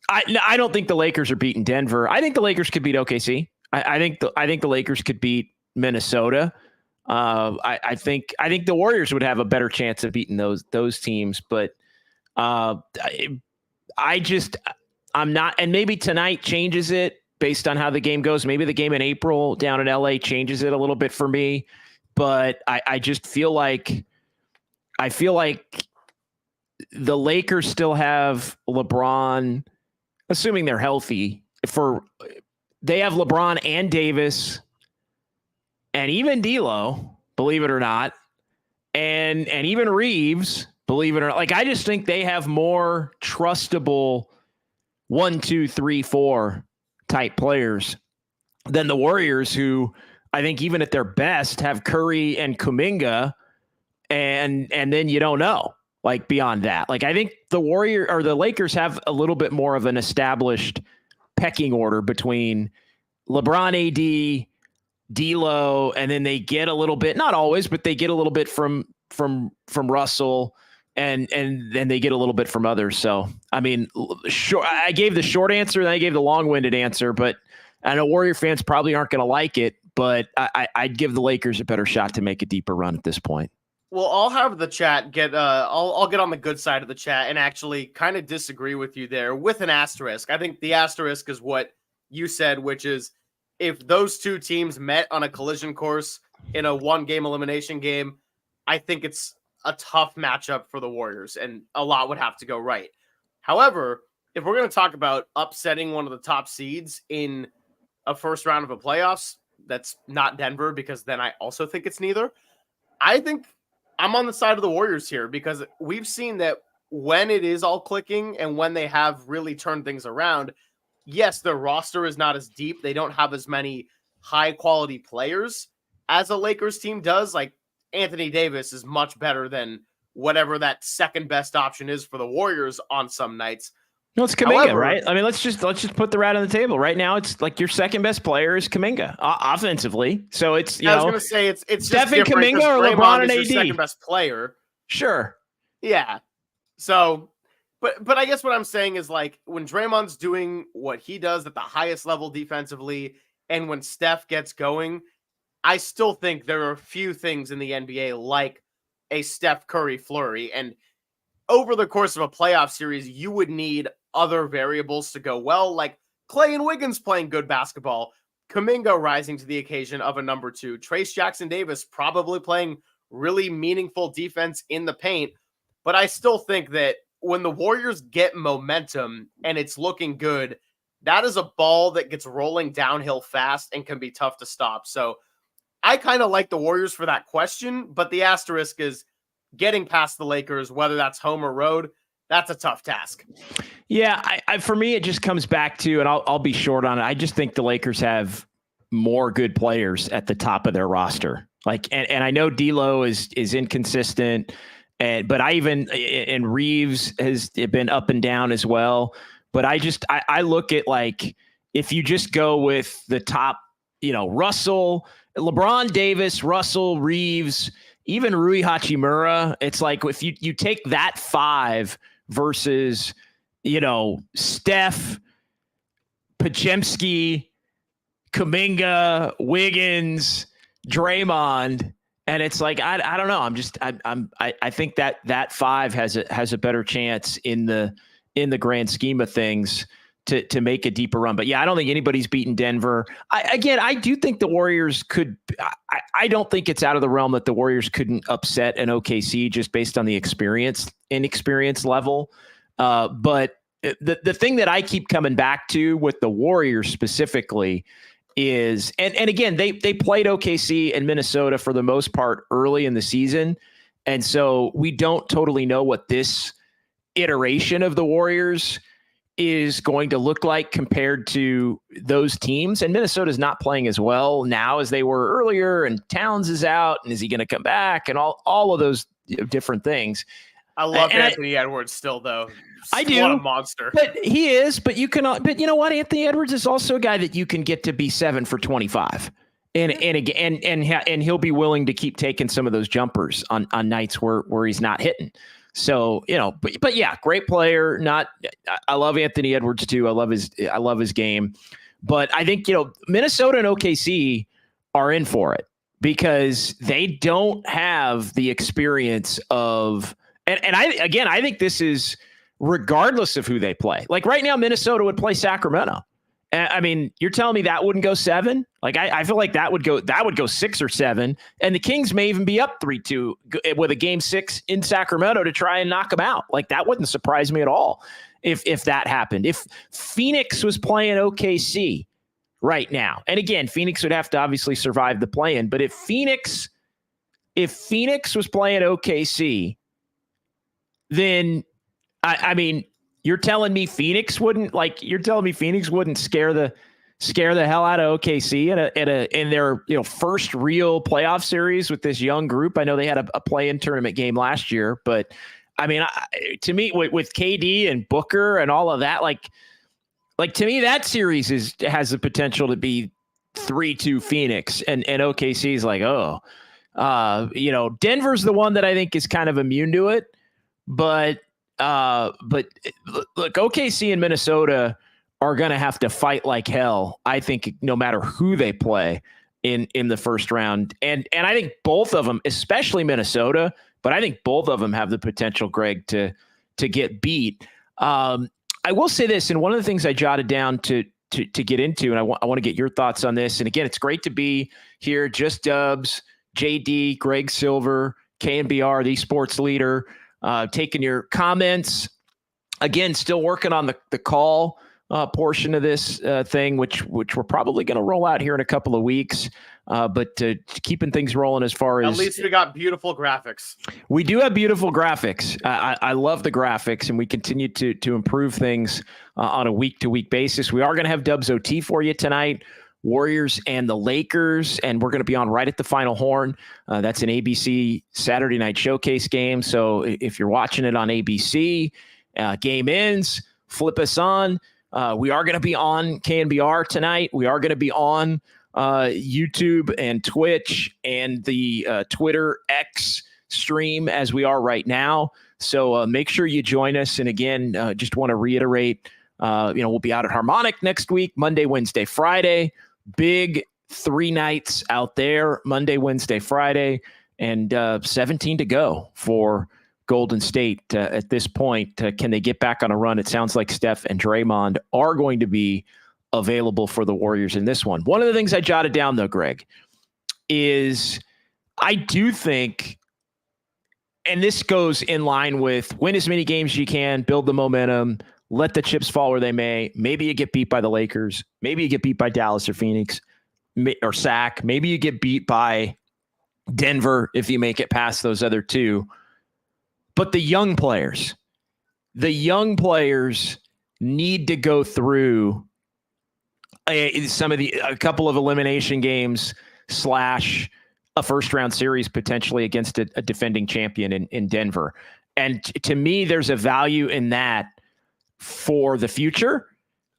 I don't think the Lakers are beating Denver. I think the Lakers could beat OKC. I think the Lakers could beat Minnesota. I think the Warriors would have a better chance of beating those teams, but I'm not. And maybe tonight changes it based on how the game goes. Maybe the game in April down in LA changes it a little bit for me, but I just feel like the Lakers still have LeBron, assuming they're healthy. They have LeBron and Davis. And even D'Lo, believe it or not, and even Reeves, believe it or not. Like, I just think they have more trustable 1, 2, 3, 4 type players than the Warriors, who I think even at their best have Curry and Kuminga, and then you don't know, like, beyond that. Like, I think the Lakers have a little bit more of an established pecking order between LeBron, AD, D'Lo, and then they get a little bit, not always, but they get a little bit from Russell, and then they get a little bit from others. So, sure, I gave the short answer and I gave the long-winded answer, but I know Warrior fans probably aren't going to like it, but I'd give the Lakers a better shot to make a deeper run at this point. Well, I'll have the chat get I'll get on the good side of the chat and actually kind of disagree with you there with an asterisk. I think the asterisk is what you said, which is if those two teams met on a collision course in a 1-game elimination game, I think it's a tough matchup for the Warriors and a lot would have to go right. However, if we're going to talk about upsetting one of the top seeds in a first round of a playoffs, that's not Denver, because then I also think it's neither. I think I'm on the side of the Warriors here, because we've seen that when it is all clicking and when they have really turned things around, yes, their roster is not as deep. They don't have as many high quality players as a Lakers team does. Like, Anthony Davis is much better than whatever that second best option is for the Warriors on some nights. No, it's Kuminga, right? I mean, let's just put the rat on the table right now. It's like your second best player is Kuminga offensively. So it's I was going to say it's Steph and Kuminga or LeBron and AD. Second best player, sure, yeah. So, but I guess what I'm saying is, like, when Draymond's doing what he does at the highest level defensively, and when Steph gets going, I still think there are a few things in the NBA like a Steph Curry flurry, and over the course of a playoff series, you would need other variables to go well, like Clay and Wiggins playing good basketball, Kuminga rising to the occasion of a number 2, Trace Jackson Davis probably playing really meaningful defense in the paint. But I still think that when the Warriors get momentum and it's looking good, that is a ball that gets rolling downhill fast and can be tough to stop. So I kind of like the Warriors for that question, but the asterisk is getting past the Lakers, whether that's home or road. That's a tough task. Yeah, for me, it just comes back to, and I'll be short on it, I just think the Lakers have more good players at the top of their roster. Like, and I know D'Lo is inconsistent, but and Reeves has been up and down as well. But I look at, like, if you just go with the top, Russell, LeBron, Davis, Russell, Reeves, even Rui Hachimura, it's like if you take that 5 versus, Steph, Podziemski, Kuminga, Wiggins, Draymond, and it's like I don't know. I think that 5 has a better chance in the grand scheme of things to make a deeper run. But yeah, I don't think anybody's beaten Denver. I do think the Warriors could. I don't think it's out of the realm that the Warriors couldn't upset an OKC just based on the inexperience level. But the thing that I keep coming back to with the Warriors specifically is, and again, they played OKC and Minnesota for the most part early in the season. And so we don't totally know what this iteration of the Warriors is going to look like compared to those teams. And Minnesota's not playing as well now as they were earlier, and Towns is out, and is he going to come back, and all of those different things. I love Anthony Edwards still, though. I do. What a monster. But he is, but you know what? Anthony Edwards is also a guy that you can get to be 7 for 25. And he'll be willing to keep taking some of those jumpers on nights where he's not hitting. So, but yeah, great player. I love Anthony Edwards too. I love his game. But I think, Minnesota and OKC are in for it because they don't have the experience of, and I think this is regardless of who they play. Like right now, Minnesota would play Sacramento. I mean, you're telling me that wouldn't go 7? Like I feel like that would go 6 or 7, and the Kings may even be up 3-2 with a game 6 in Sacramento to try and knock them out. Like that wouldn't surprise me at all if that happened. If Phoenix was playing OKC right now, and again, Phoenix would have to obviously survive the play-in, but if Phoenix was playing OKC, then I mean, you're telling me Phoenix wouldn't scare the hell out of OKC in their first real playoff series with this young group. I know they had a play-in tournament game last year, but I mean, to me, with KD and Booker and all of that, like to me, that series has the potential to be 3-2 Phoenix, and OKC is like, Denver's the one that I think is kind of immune to it, but look, OKC and Minnesota are going to have to fight like hell, I think, no matter who they play in the first round. And I think both of them, especially Minnesota, but I think both of them have the potential, Greg, to get beat. I will say this, and one of the things I jotted down to get into, and I want to get your thoughts on this. And again, it's great to be here. Just Dubs, JD, Greg Silver, KNBR, the sports leader, taking your comments. again, still working on the call portion of this thing, which we're probably going to roll out here in a couple of weeks. But keeping things rolling as far as... At least we got beautiful graphics. We do have beautiful graphics. I love the graphics, and we continue to improve things on a week-to-week basis. We are going to have Dubs OT for you tonight, Warriors and the Lakers, and we're going to be on right at the final horn. That's an ABC Saturday night showcase game. So if you're watching it on ABC, game ends, flip us on. We are going to be on KNBR tonight. We are going to be on YouTube and Twitch and the Twitter X stream as we are right now. So make sure you join us. And again, just want to reiterate, we'll be out at Harmonic next week, Monday, Wednesday, Friday. Big 3 nights out there, Monday, Wednesday, Friday, and 17 to go for Golden State at this point. Can they get back on a run? It sounds like Steph and Draymond are going to be available for the Warriors in this one. One of the things I jotted down, though, Greg, is I do think, and this goes in line with win as many games as you can, build the momentum, let the chips fall where they may. Maybe you get beat by the Lakers. Maybe you get beat by Dallas or Phoenix or Sac. Maybe you get beat by Denver if you make it past those other two. But the young players need to go through a couple of elimination games / a first round series potentially against a defending champion in Denver. And to me, there's a value in that for the future,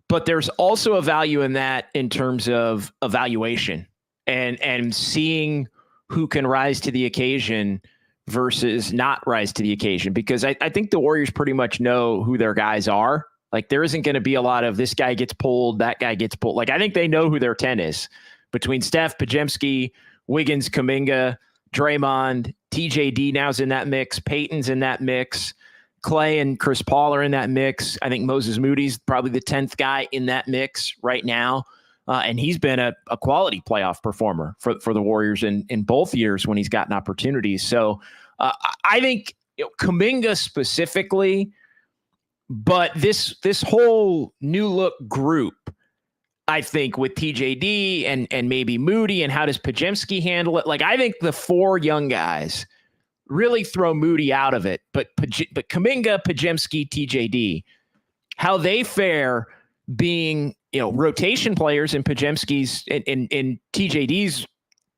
but there's also a value in that in terms of evaluation and seeing who can rise to the occasion versus not rise to the occasion. Because I think the Warriors pretty much know who their guys are. Like, there isn't going to be a lot of this guy gets pulled, that guy gets pulled. Like, I think they know who their 10 is between Steph, Pajemski, Wiggins, Kuminga, Draymond, TJD now's in that mix. Peyton's in that mix. Clay and Chris Paul are in that mix. I think Moses Moody's probably the 10th guy in that mix right now. And he's been a quality playoff performer for the Warriors in both years when he's gotten opportunities. So I think Kuminga specifically, but this whole new look group, I think with TJD and maybe Moody, and how does Pajemski handle it? Like, I think the 4 young guys really throw Moody out of it, but Kuminga, Pajemski, TJD, how they fare being, rotation players in Pajemski's in TJD's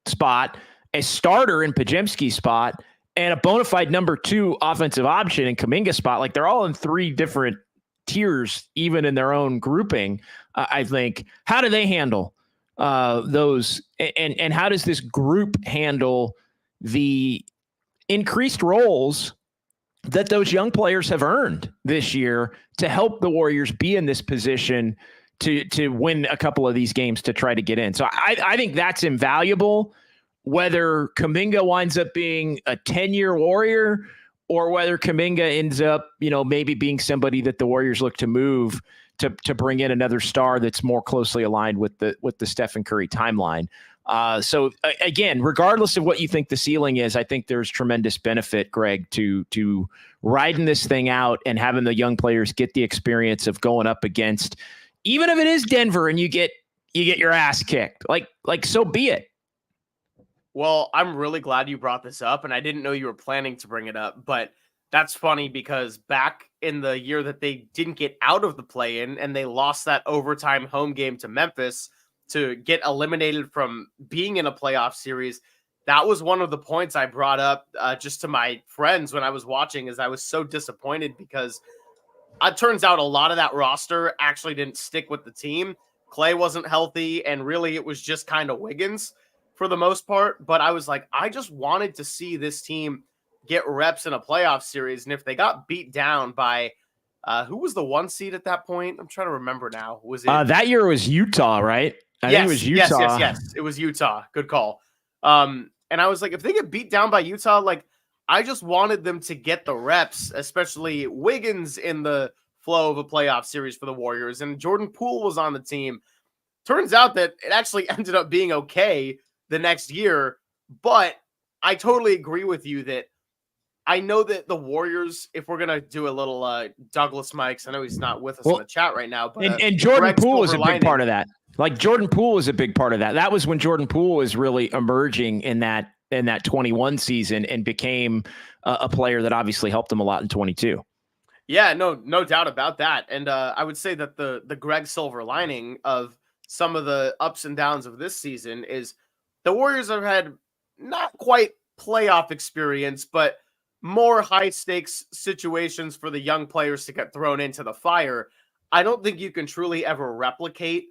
spot, a starter in Pajemski's spot, and a bona fide number 2 offensive option in Kuminga's spot. Like, they're all in 3 different tiers, even in their own grouping. I think, how do they handle those? And how does this group handle the increased roles that those young players have earned this year to help the Warriors be in this position to win a couple of these games to try to get in? So I think that's invaluable, whether Kuminga winds up being a 10-year Warrior or whether Kuminga ends up, maybe being somebody that the Warriors look to move to bring in another star that's more closely aligned with the Stephen Curry timeline. So again, regardless of what you think the ceiling is, I think there's tremendous benefit, Greg, to riding this thing out and having the young players get the experience of going up against, even if it is Denver and you get your ass kicked, like so be it. Well, I'm really glad you brought this up, and I didn't know you were planning to bring it up, but that's funny because back in the year that they didn't get out of the play-in and they lost that overtime home game to Memphis to get eliminated from being in a playoff series, that was one of the points I brought up just to my friends when I was watching, is I was so disappointed because it turns out a lot of that roster actually didn't stick with the team. Clay wasn't healthy, and really it was just kind of Wiggins for the most part. But I was like, I just wanted to see this team get reps in a playoff series. And if they got beat down by who was the 1 seed at that point? I'm trying to remember now. Was it that year? Was Utah, right? I think it was Utah. Yes. It was Utah. Good call. And I was like, if they get beat down by Utah, like, I just wanted them to get the reps, especially Wiggins in the flow of a playoff series for the Warriors. And Jordan Poole was on the team. Turns out that it actually ended up being okay the next year. But I totally agree with you that I know that the Warriors, if we're gonna do a little Douglas Mikes, I know he's not with us in the chat right now, but and Jordan Greg Poole was a big Silver part of that. Like Jordan Poole was a big part of that. That was when Jordan Poole was really emerging in that 21 season and became a player that obviously helped him a lot in 22. Yeah, no doubt about that. And I would say that the Greg Silver lining of some of the ups and downs of this season is the Warriors have had not quite playoff experience, but more high stakes situations for the young players to get thrown into the fire. I don't think you can truly ever replicate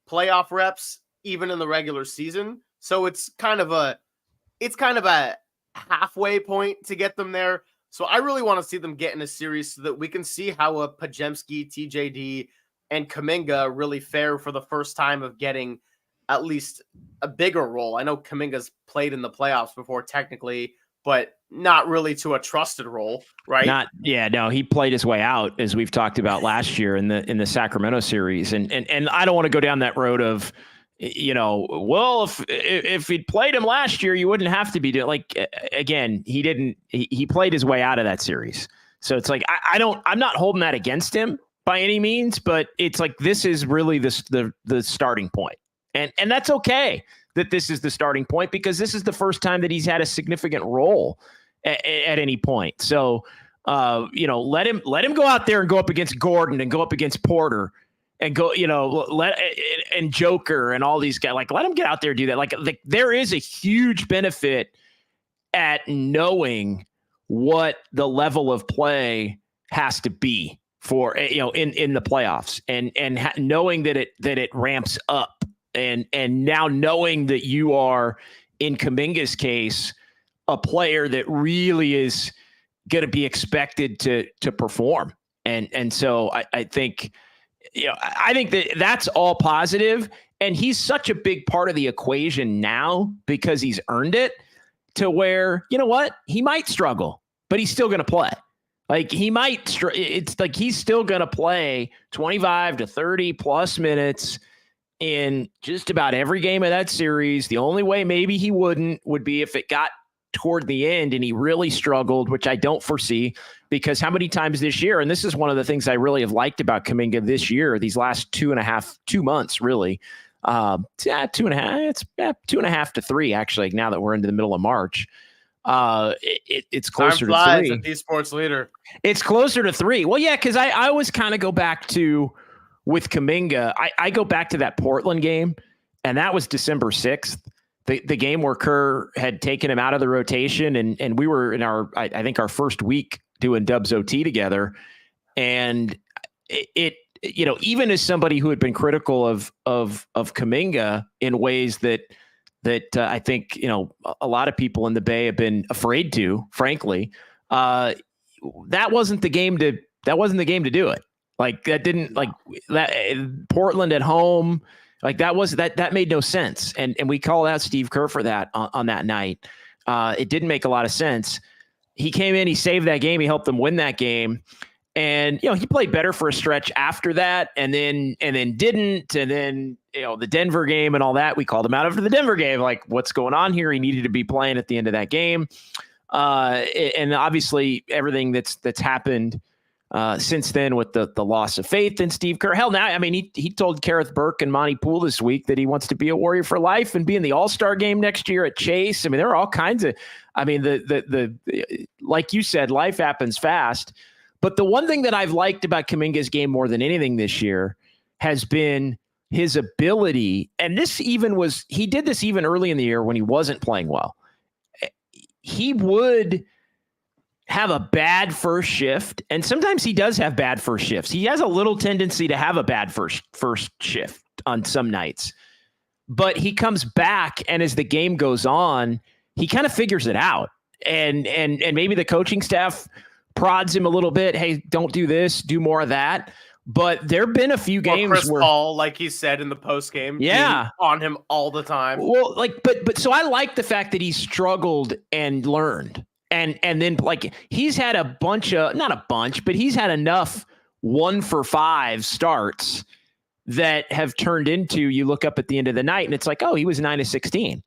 playoff reps even in the regular season. So it's kind of a halfway point to get them there. So I really want to see them get in a series so that we can see how a Pajemski, TJD, and Kuminga really fare for the first time of getting at least a bigger role. I know Kuminga's played in the playoffs before technically, but not really to a trusted role, right? He played his way out, as we've talked about last year in the Sacramento series. And I don't want to go down that road of, well, if he'd played him last year, you wouldn't have to be doing, like, again, he played his way out of that series. So it's like, I'm not holding that against him by any means, but it's like, this is really the starting point. And that's okay that this is the starting point, because this is the first time that he's had a significant role at any point. So, let him go out there and go up against Gordon and go up against Porter and go, and Joker and all these guys. Like, let him get out there and do that. Like there is a huge benefit at knowing what the level of play has to be for, in the playoffs, and knowing that it ramps up, and now knowing that you are, in Kuminga's case, a player that really is going to be expected to perform. And so I think, I think that's all positive, and he's such a big part of the equation now because he's earned it, to where, you know what, he might struggle, but he's still going to play. Like it's like he's still going to play 25 to 30 plus minutes in just about every game of that series. The only way maybe he wouldn't would be if it got toward the end and he really struggled, which I don't foresee, because how many times this year, and this is one of the things I really have liked about Kuminga this year, these last 2 months, really, 2.5 to 3, actually, now that we're into the middle of March. It's closer to 3. At the sports leader. It's closer to 3. Well, yeah, because I always kind of go back to, with Kuminga, I go back to that Portland game, and that was December 6th. The game where Kerr had taken him out of the rotation, and we were in I think our first week doing Dubs OT together. And it even as somebody who had been critical of Kuminga in ways that I think, a lot of people in the Bay have been afraid to, frankly, that wasn't the game to do it. Like that didn't, like that, Portland at home, like that made no sense. And we called out Steve Kerr for that on that night. It didn't make a lot of sense. He came in, he saved that game. He helped them win that game. And, he played better for a stretch after that, and then didn't. And then, the Denver game and all that, we called him out after the Denver game. Like, what's going on here? He needed to be playing at the end of that game. And obviously everything that's happened since then with the loss of faith in Steve Kerr. Hell, now, I mean, he told Kareth Burke and Monty Poole this week that he wants to be a Warrior for life and be in the All-Star game next year at Chase. I mean, there are all kinds of, like you said, life happens fast. But the one thing that I've liked about Kuminga's game more than anything this year has been his ability. And he did this even early in the year when he wasn't playing well. He would have a bad first shift, and sometimes he does have bad first shifts. He has a little tendency to have a bad first shift on some nights, but he comes back, and as the game goes on, he kind of figures it out. And maybe the coaching staff prods him a little bit. Hey, don't do this, do more of that. But there've been a few games Chris where Paul, like he said in the post game, on him all the time. Well, but so I like the fact that he struggled and learned. And then, like, he's had a bunch of, not a bunch, but he's had enough 1-for-5 starts that have turned into, you look up at the end of the night and it's like, oh, he was 9 of 16.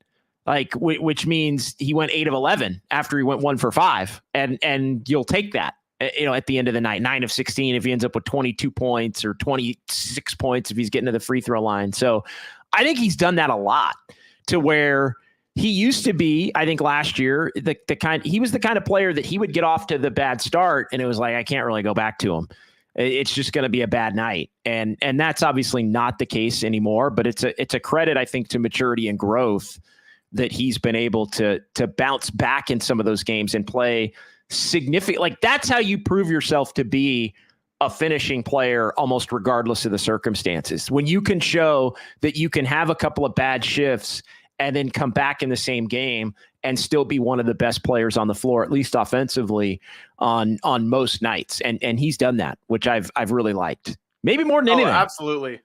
which means he went 8 of 11 after he went 1 for 5. And you'll take that, at the end of the night, 9 of 16, if he ends up with 22 points or 26 points, if he's getting to the free throw line. So I think he's done that a lot, to where he used to be, I think last year, he was the kind of player that he would get off to the bad start, and it was like, I can't really go back to him. It's just going to be a bad night. And that's obviously not the case anymore, but it's a credit, I think, to maturity and growth that he's been able to bounce back in some of those games and play significant. Like, that's how you prove yourself to be a finishing player, almost regardless of the circumstances. When you can show that you can have a couple of bad shifts and then come back in the same game and still be one of the best players on the floor, at least offensively, on most nights. And he's done that, which I've really liked. Maybe more than anything. Absolutely.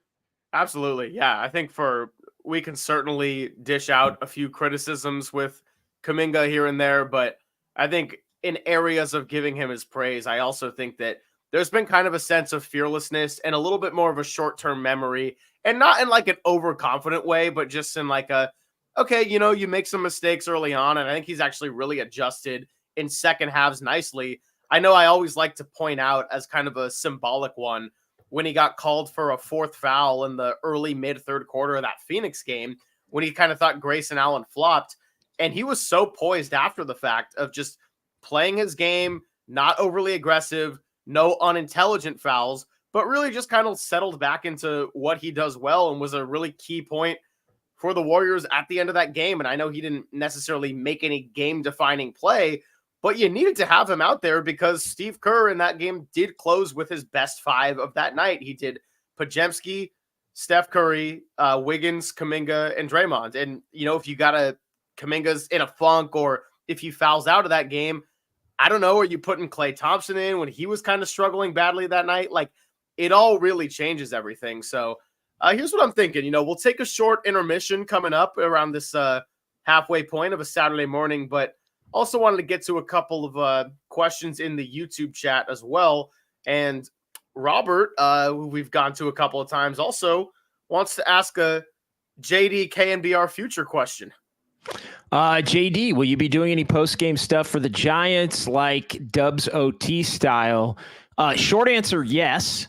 Absolutely. Yeah. I think we can certainly dish out a few criticisms with Kuminga here and there, but I think in areas of giving him his praise, I also think that there's been kind of a sense of fearlessness and a little bit more of a short-term memory, and not in like an overconfident way, but just in like okay, you make some mistakes early on, and I think he's actually really adjusted in second halves nicely. I know I always like to point out as kind of a symbolic one when he got called for a 4th foul in the early mid-third quarter of that Phoenix game, when he kind of thought Grayson Allen flopped, and he was so poised after the fact of just playing his game, not overly aggressive, no unintelligent fouls, but really just kind of settled back into what he does well, and was a really key point for the Warriors at the end of that game. And I know he didn't necessarily make any game-defining play, but you needed to have him out there because Steve Kerr in that game did close with his best 5 of that night. He did Podziemski, Steph Curry, Wiggins, Kuminga, and Draymond. And, if you got Kuminga's in a funk, or if he fouls out of that game, I don't know, are you putting Klay Thompson in when he was kind of struggling badly that night? Like, it all really changes everything. So here's what I'm thinking. We'll take a short intermission coming up around this halfway point of a Saturday morning, but also wanted to get to a couple of questions in the YouTube chat as well. And Robert, who we've gone to a couple of times, also wants to ask a JD KNBR future question. JD, will you be doing any post-game stuff for the Giants, like Dubs OT style? Short answer, yes,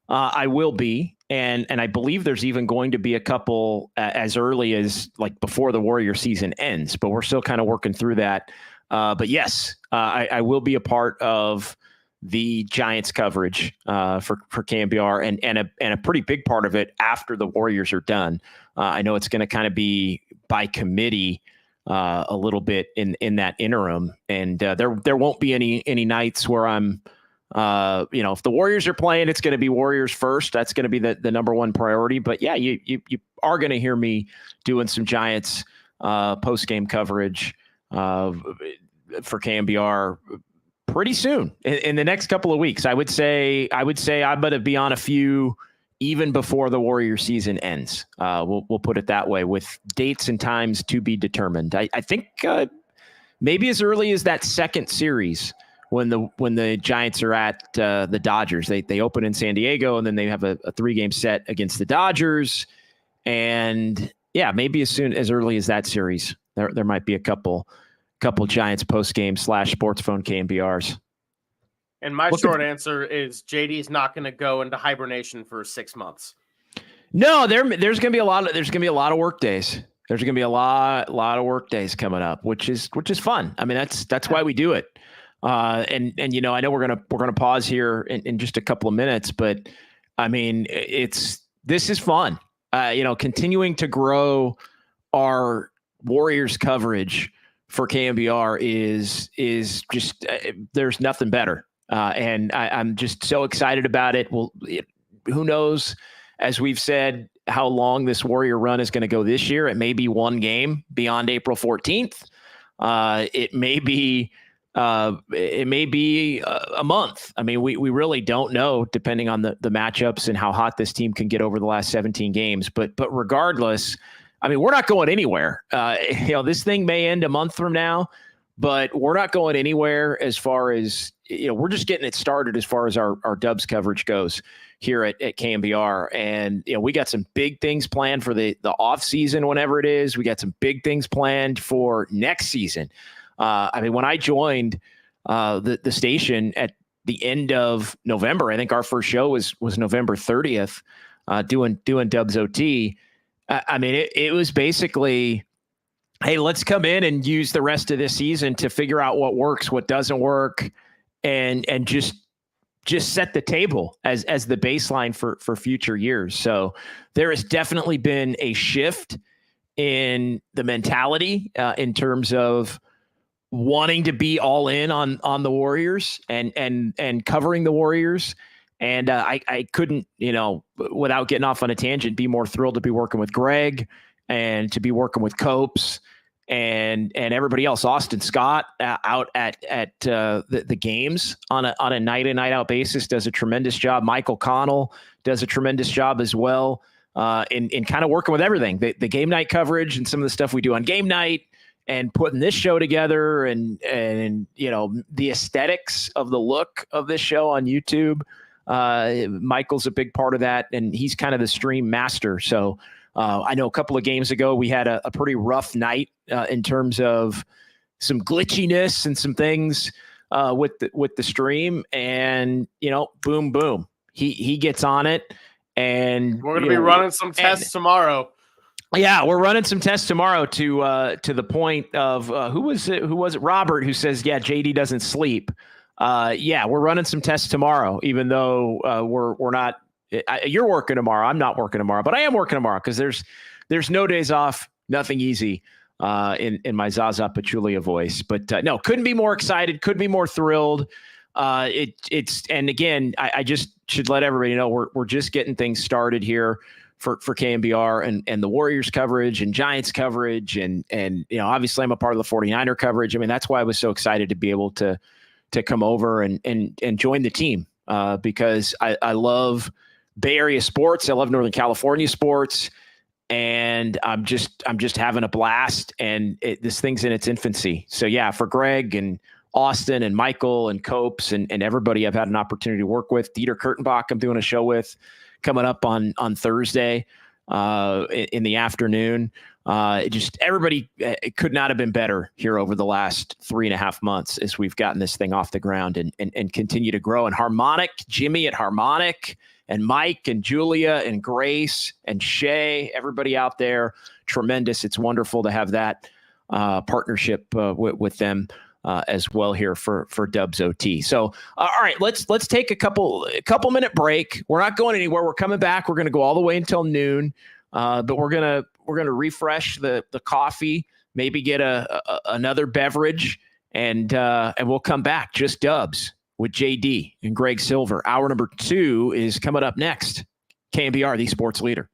I will be. And I believe there's even going to be a couple as early as like before the Warrior season ends, but we're still kind of working through that. But yes, I will be a part of the Giants coverage for KNBR, and a pretty big part of it after the Warriors are done. I know it's going to kind of be by committee a little bit in that interim, and there won't be any nights where I'm if the Warriors are playing, it's going to be Warriors first. That's going to be the number one priority. But yeah, you are going to hear me doing some Giants post game coverage for KNBR pretty soon in the next couple of weeks. I would say I'm going to be on a few even before the Warrior season ends. We'll put it that way, with dates and times to be determined. I think maybe as early as that second series, when the Giants are at the Dodgers. They open in San Diego, and then they have a 3-game set against the Dodgers. And yeah, maybe as early as that series, there might be a couple Giants post-game / sports phone KNBRs. And my short answer is JD's not going to go into hibernation for 6 months. No, there's going to be a lot of work days. There's going to be a lot of work days coming up, which is fun. I mean, that's why we do it. And I know we're gonna pause here in just a couple of minutes, but I mean, this is fun. Continuing to grow our Warriors coverage for KNBR is just there's nothing better. And I'm just so excited about it. Well, who knows, as we've said, how long this Warrior run is going to go this year. It may be one game beyond April 14th. It may be a month. I mean, we really don't know, depending on the matchups and how hot this team can get over the last 17 games. But regardless, I mean, we're not going anywhere. This thing may end a month from now, but we're not going anywhere as far as, we're just getting it started as far as our Dubs coverage goes here at KNBR. And, we got some big things planned for the off season, whenever it is. We got some big things planned for next season. When I joined the station at the end of November, I think our first show was November 30th, doing Dubs OT. It was basically, hey, let's come in and use the rest of this season to figure out what works, what doesn't work, and just set the table as the baseline for future years. So there has definitely been a shift in the mentality in terms of wanting to be all in on the Warriors and covering the Warriors. And I couldn't, without getting off on a tangent, be more thrilled to be working with Greg and to be working with Copes and everybody else. Austin Scott out at the games on a night in, night out basis does a tremendous job. Michael Connell does a tremendous job as well in kind of working with everything, the game night coverage and some of the stuff we do on game night, and putting this show together and the aesthetics of the look of this show on YouTube. Michael's a big part of that, and he's kind of the stream master. So I know a couple of games ago we had a pretty rough night in terms of some glitchiness and some things with the stream, and boom, he gets on it, and we're gonna be running some tests tomorrow. Yeah, we're running some tests tomorrow to the point of who was it? Robert, who says, yeah, JD doesn't sleep. Yeah, we're running some tests tomorrow, even though we're not. You're working tomorrow. I'm not working tomorrow, but I am working tomorrow because there's no days off, nothing easy in my Zaza Pachulia voice. But no, couldn't be more excited. Couldn't be more thrilled. And again, I just should let everybody know we're just getting things started here for KNBR and the Warriors coverage and Giants coverage. And obviously I'm a part of the 49er coverage. That's why I was so excited to be able to come over and join the team because I love Bay Area sports. I love Northern California sports, and I'm just having a blast, and this thing's in its infancy. So yeah, for Greg and Austin and Michael and Copes and everybody I've had an opportunity to work with, Dieter Kurtenbach I'm doing a show with coming up on Thursday in the afternoon. Everybody, it could not have been better here over the last 3.5 months as we've gotten this thing off the ground and continue to grow. And Harmonic, Jimmy at Harmonic, and Mike and Julia and Grace and Shay, everybody out there, tremendous. It's wonderful to have that partnership with them as well here for Dubs OT. So, all right, let's take a couple minute break. We're not going anywhere. We're coming back. We're going to go all the way until noon, but we're gonna refresh the coffee, maybe get another beverage, and we'll come back. Just Dubs with JD and Greg Silver. Hour number 2 is coming up next. KNBR, the sports leader.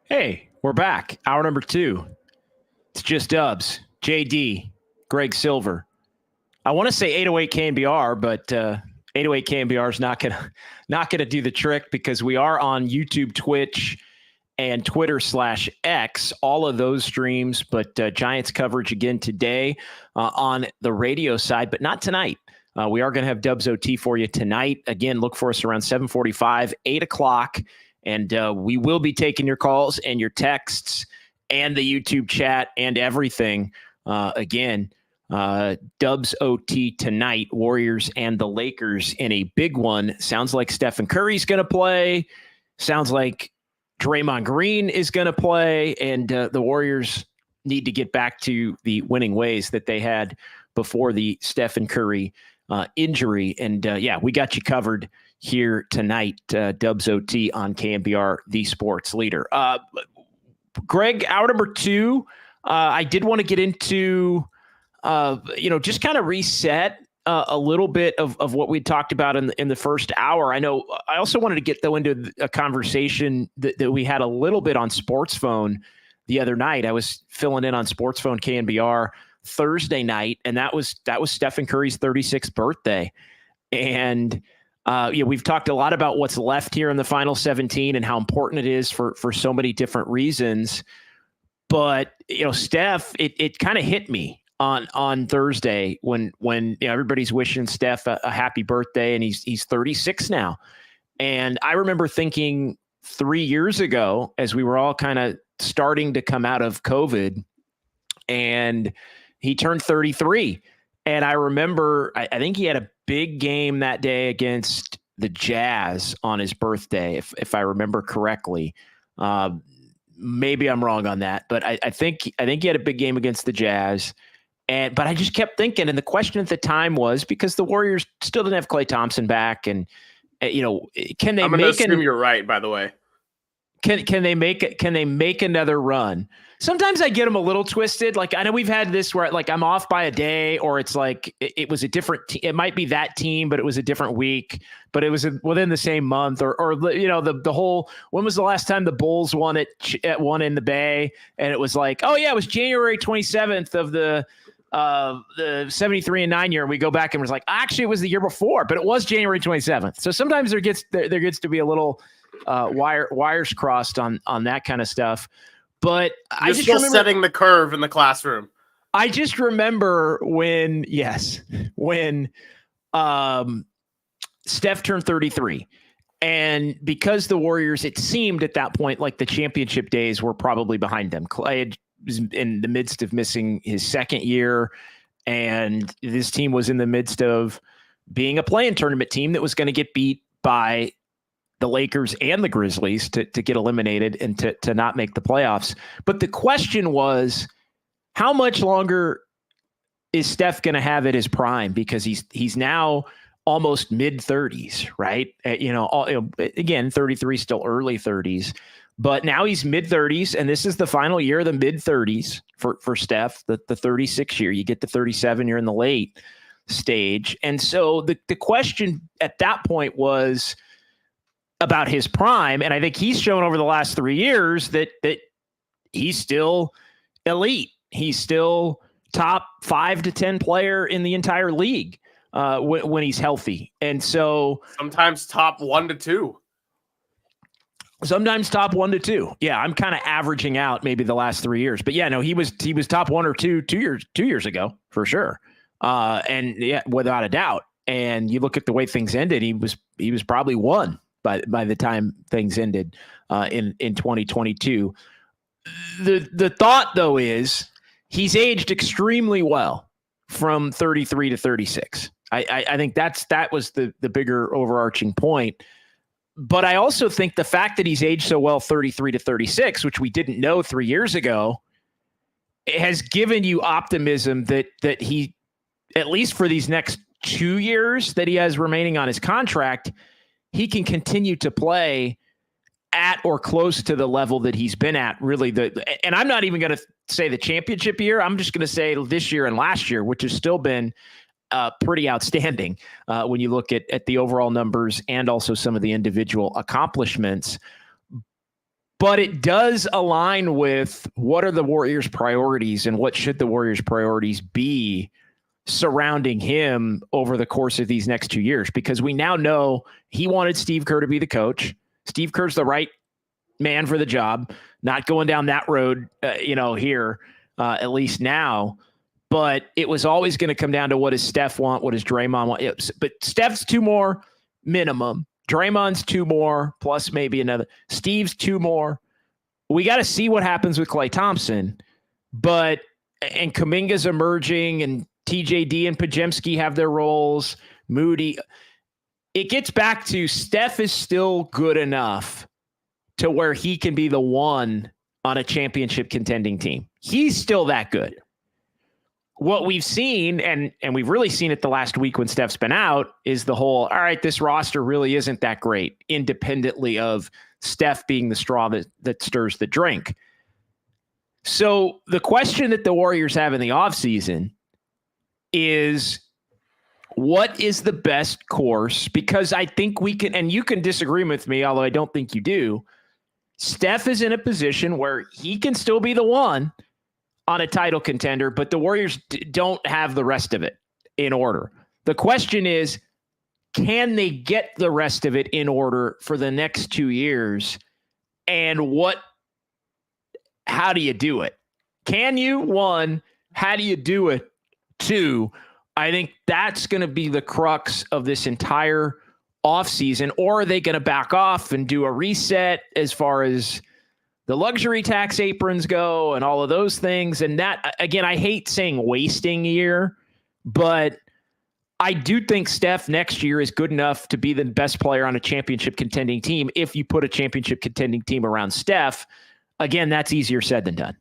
Hey, we're back. Hour number 2. It's just Dubs, JD, Greg Silver. I want to say 808 KNBR, but 808 KNBR is not gonna do the trick because we are on YouTube, Twitch, and Twitter/X. All of those streams, but Giants coverage again today on the radio side, but not tonight. We are going to have Dubs OT for you tonight. Again, look for us around 7:45, 8 o'clock. And we will be taking your calls and your texts and the YouTube chat and everything. Again, Dubs OT tonight, Warriors and the Lakers in a big one. Sounds like Stephen Curry's going to play. Sounds like Draymond Green is going to play. And the Warriors need to get back to the winning ways that they had before the Stephen Curry injury. And yeah, we got you covered here tonight, Dubs OT on KNBR, the sports leader. Greg, hour number 2, I did want to get into, just kind of reset a little bit of what we talked about in the first hour. I know I also wanted to get though into a conversation that we had a little bit on Sports Phone the other night. I was filling in on Sports Phone KNBR Thursday night, and that was Stephen Curry's 36th birthday. And we've talked a lot about what's left here in the final 17 and how important it is for so many different reasons. But, Steph, it kind of hit me on Thursday when everybody's wishing Steph a happy birthday, and he's 36 now. And I remember thinking 3 years ago, as we were all kind of starting to come out of COVID, and he turned 33. And I remember, I think he had a big game that day against the Jazz on his birthday, if I remember correctly. Maybe I'm wrong on that, but I think he had a big game against the Jazz. But I just kept thinking, and the question at the time was, because the Warriors still didn't have Klay Thompson back, and can they I'm gonna assume you're right, by the way. Can they make another run? Sometimes I get them a little twisted. Like, I know we've had this where like I'm off by a day, or it's like it was a different it might be that team, but it was a different week, but it was within the same month, or the whole, when was the last time the Bulls won at one in the Bay? And it was like, oh yeah, it was January 27th of the 73-9 year. And we go back and was like, actually it was the year before, but it was January 27th. So sometimes there gets to be a little wires crossed on that kind of stuff. But You're still setting the curve in the classroom. I just remember when Steph turned 33. And because the Warriors, it seemed at that point like the championship days were probably behind them. Klay was in the midst of missing his second year, and this team was in the midst of being a play-in tournament team that was going to get beat by the Lakers and the Grizzlies to get eliminated and to not make the playoffs. But the question was, how much longer is Steph going to have at his prime? Because he's now almost mid-30s, right? Again, 33, still early 30s. But now he's mid-30s, and this is the final year of the mid-30s for Steph, the 36 year. You get to 37, you're in the late stage. And so the question at that point was about his prime, and I think he's shown over the last 3 years that he's still elite. He's still top 5 to 10 player in the entire league when he's healthy. And so sometimes top 1 to 2. Sometimes top 1 to 2. Yeah, I'm kind of averaging out maybe the last 3 years, but yeah, no, he was top 1 or 2 2 years ago for sure, and yeah, without a doubt. And you look at the way things ended, he was probably 1 by the time things ended in 2022. The thought though is he's aged extremely well from 33 to 36. I think that was the bigger overarching point. But I also think the fact that he's aged so well, 33 to 36, which we didn't know 3 years ago, it has given you optimism that he, at least for these next 2 years that he has remaining on his contract, he can continue to play at or close to the level that he's been at. Really, and I'm not even going to say the championship year. I'm just going to say this year and last year, which has still been pretty outstanding when you look at the overall numbers and also some of the individual accomplishments. But it does align with what are the Warriors' priorities and what should the Warriors' priorities be surrounding him over the course of these next 2 years, because we now know he wanted Steve Kerr to be the coach. Steve Kerr's the right man for the job, not going down that road, here, at least now. But it was always going to come down to what does Steph want? What does Draymond want? But Steph's 2 more minimum. Draymond's 2 more, plus maybe another. Steve's 2 more. We got to see what happens with Klay Thompson. And Kuminga's emerging, and TJD and Podziemski have their roles. Moody. It gets back to Steph is still good enough to where he can be the one on a championship contending team. He's still that good. What we've seen, and we've really seen it the last week when Steph's been out, is the whole, all right, this roster really isn't that great, independently of Steph being the straw that stirs the drink. So the question that the Warriors have in the offseason is, what is the best course? Because I think we can, and you can disagree with me, although I don't think you do. Steph is in a position where he can still be the one on a title contender, but the Warriors don't have the rest of it in order. The question is, can they get the rest of it in order for the next 2 years? And how do you do it? Can you? 1, how do you do it? 2, I think that's going to be the crux of this entire offseason. Or are they going to back off and do a reset as far as the luxury tax aprons go and all of those things? And that, again, I hate saying wasting a year, but I do think Steph next year is good enough to be the best player on a championship contending team. If you put a championship contending team around Steph, again, that's easier said than done.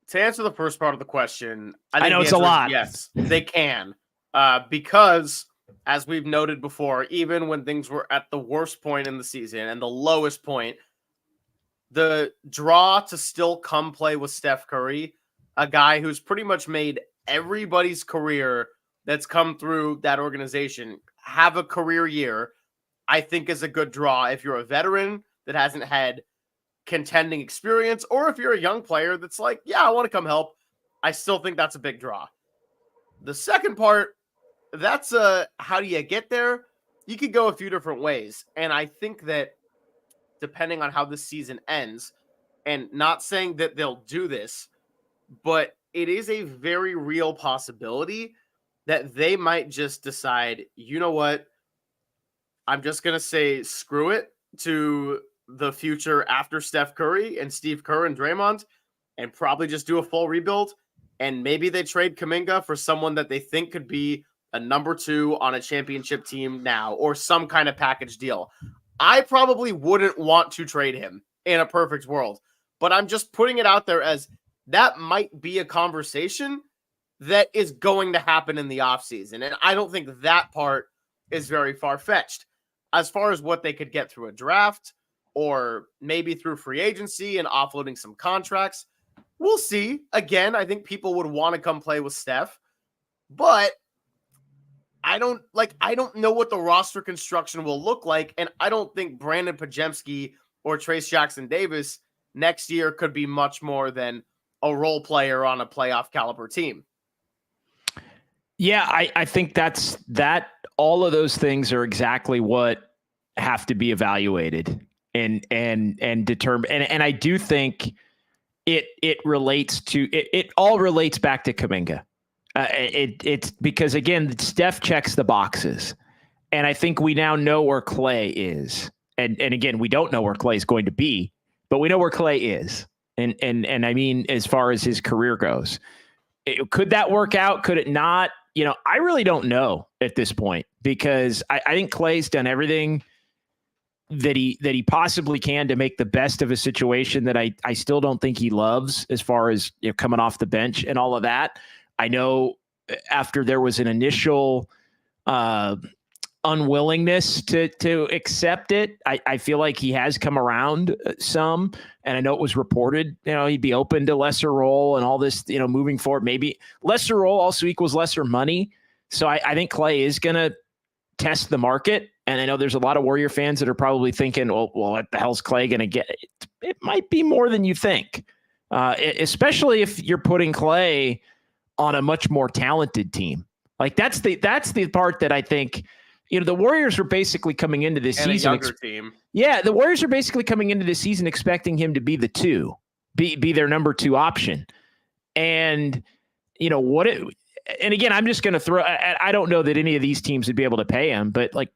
To answer the first part of the question, I know it's a lot. Yes, they can. Because, as we've noted before, even when things were at the worst point in the season and the lowest point, the draw to still come play with Steph Curry, a guy who's pretty much made everybody's career that's come through that organization have a career year, I think is a good draw if you're a veteran that hasn't had contending experience, or if you're a young player that's like, yeah, I want to come help. I still think that's a big draw. The second part, that's how do you get there? You could go a few different ways. And I think that depending on how this season ends, and not saying that they'll do this, but it is a very real possibility that they might just decide, you know what, I'm just going to say screw it to the future after Steph Curry and Steve Kerr and Draymond, and probably just do a full rebuild. And maybe they trade Kuminga for someone that they think could be a number 2 on a championship team now, or some kind of package deal. I probably wouldn't want to trade him in a perfect world, but I'm just putting it out there as that might be a conversation that is going to happen in the offseason. And I don't think that part is very far-fetched. As far as what they could get through a draft or maybe through free agency and offloading some contracts, we'll see. Again, I think people would want to come play with Steph, but I don't know what the roster construction will look like, and I don't think Brandon Podziemski or Trace Jackson-Davis next year could be much more than a role player on a playoff caliber team. Yeah, I think that all of those things are exactly what have to be evaluated and determined. And I do think it relates to it all relates back to Kuminga. It's because, again, Steph checks the boxes, and I think we now know where Klay is. And again, we don't know where Klay is going to be, but we know where Klay is. And I mean, as far as his career goes, could that work out? Could it not? I really don't know at this point, because I think Klay's done everything that he possibly can to make the best of a situation that I still don't think he loves, as far as coming off the bench and all of that. I know after there was an initial unwillingness to accept it, I feel like he has come around some, and I know it was reported, he'd be open to lesser role and all this, moving forward. Maybe lesser role also equals lesser money. So I think Klay is going to test the market And I know there's a lot of Warrior fans that are probably thinking, well, what the hell's Clay going to get? It might be more than you think, especially if you're putting Clay on a much more talented team. Like that's the part that I think, the Warriors were basically coming into this and season. A younger team. Yeah, the Warriors are basically coming into this season expecting him to be the two, be their number 2 option. And, and again, I'm just going to throw, I don't know that any of these teams would be able to pay him, but like,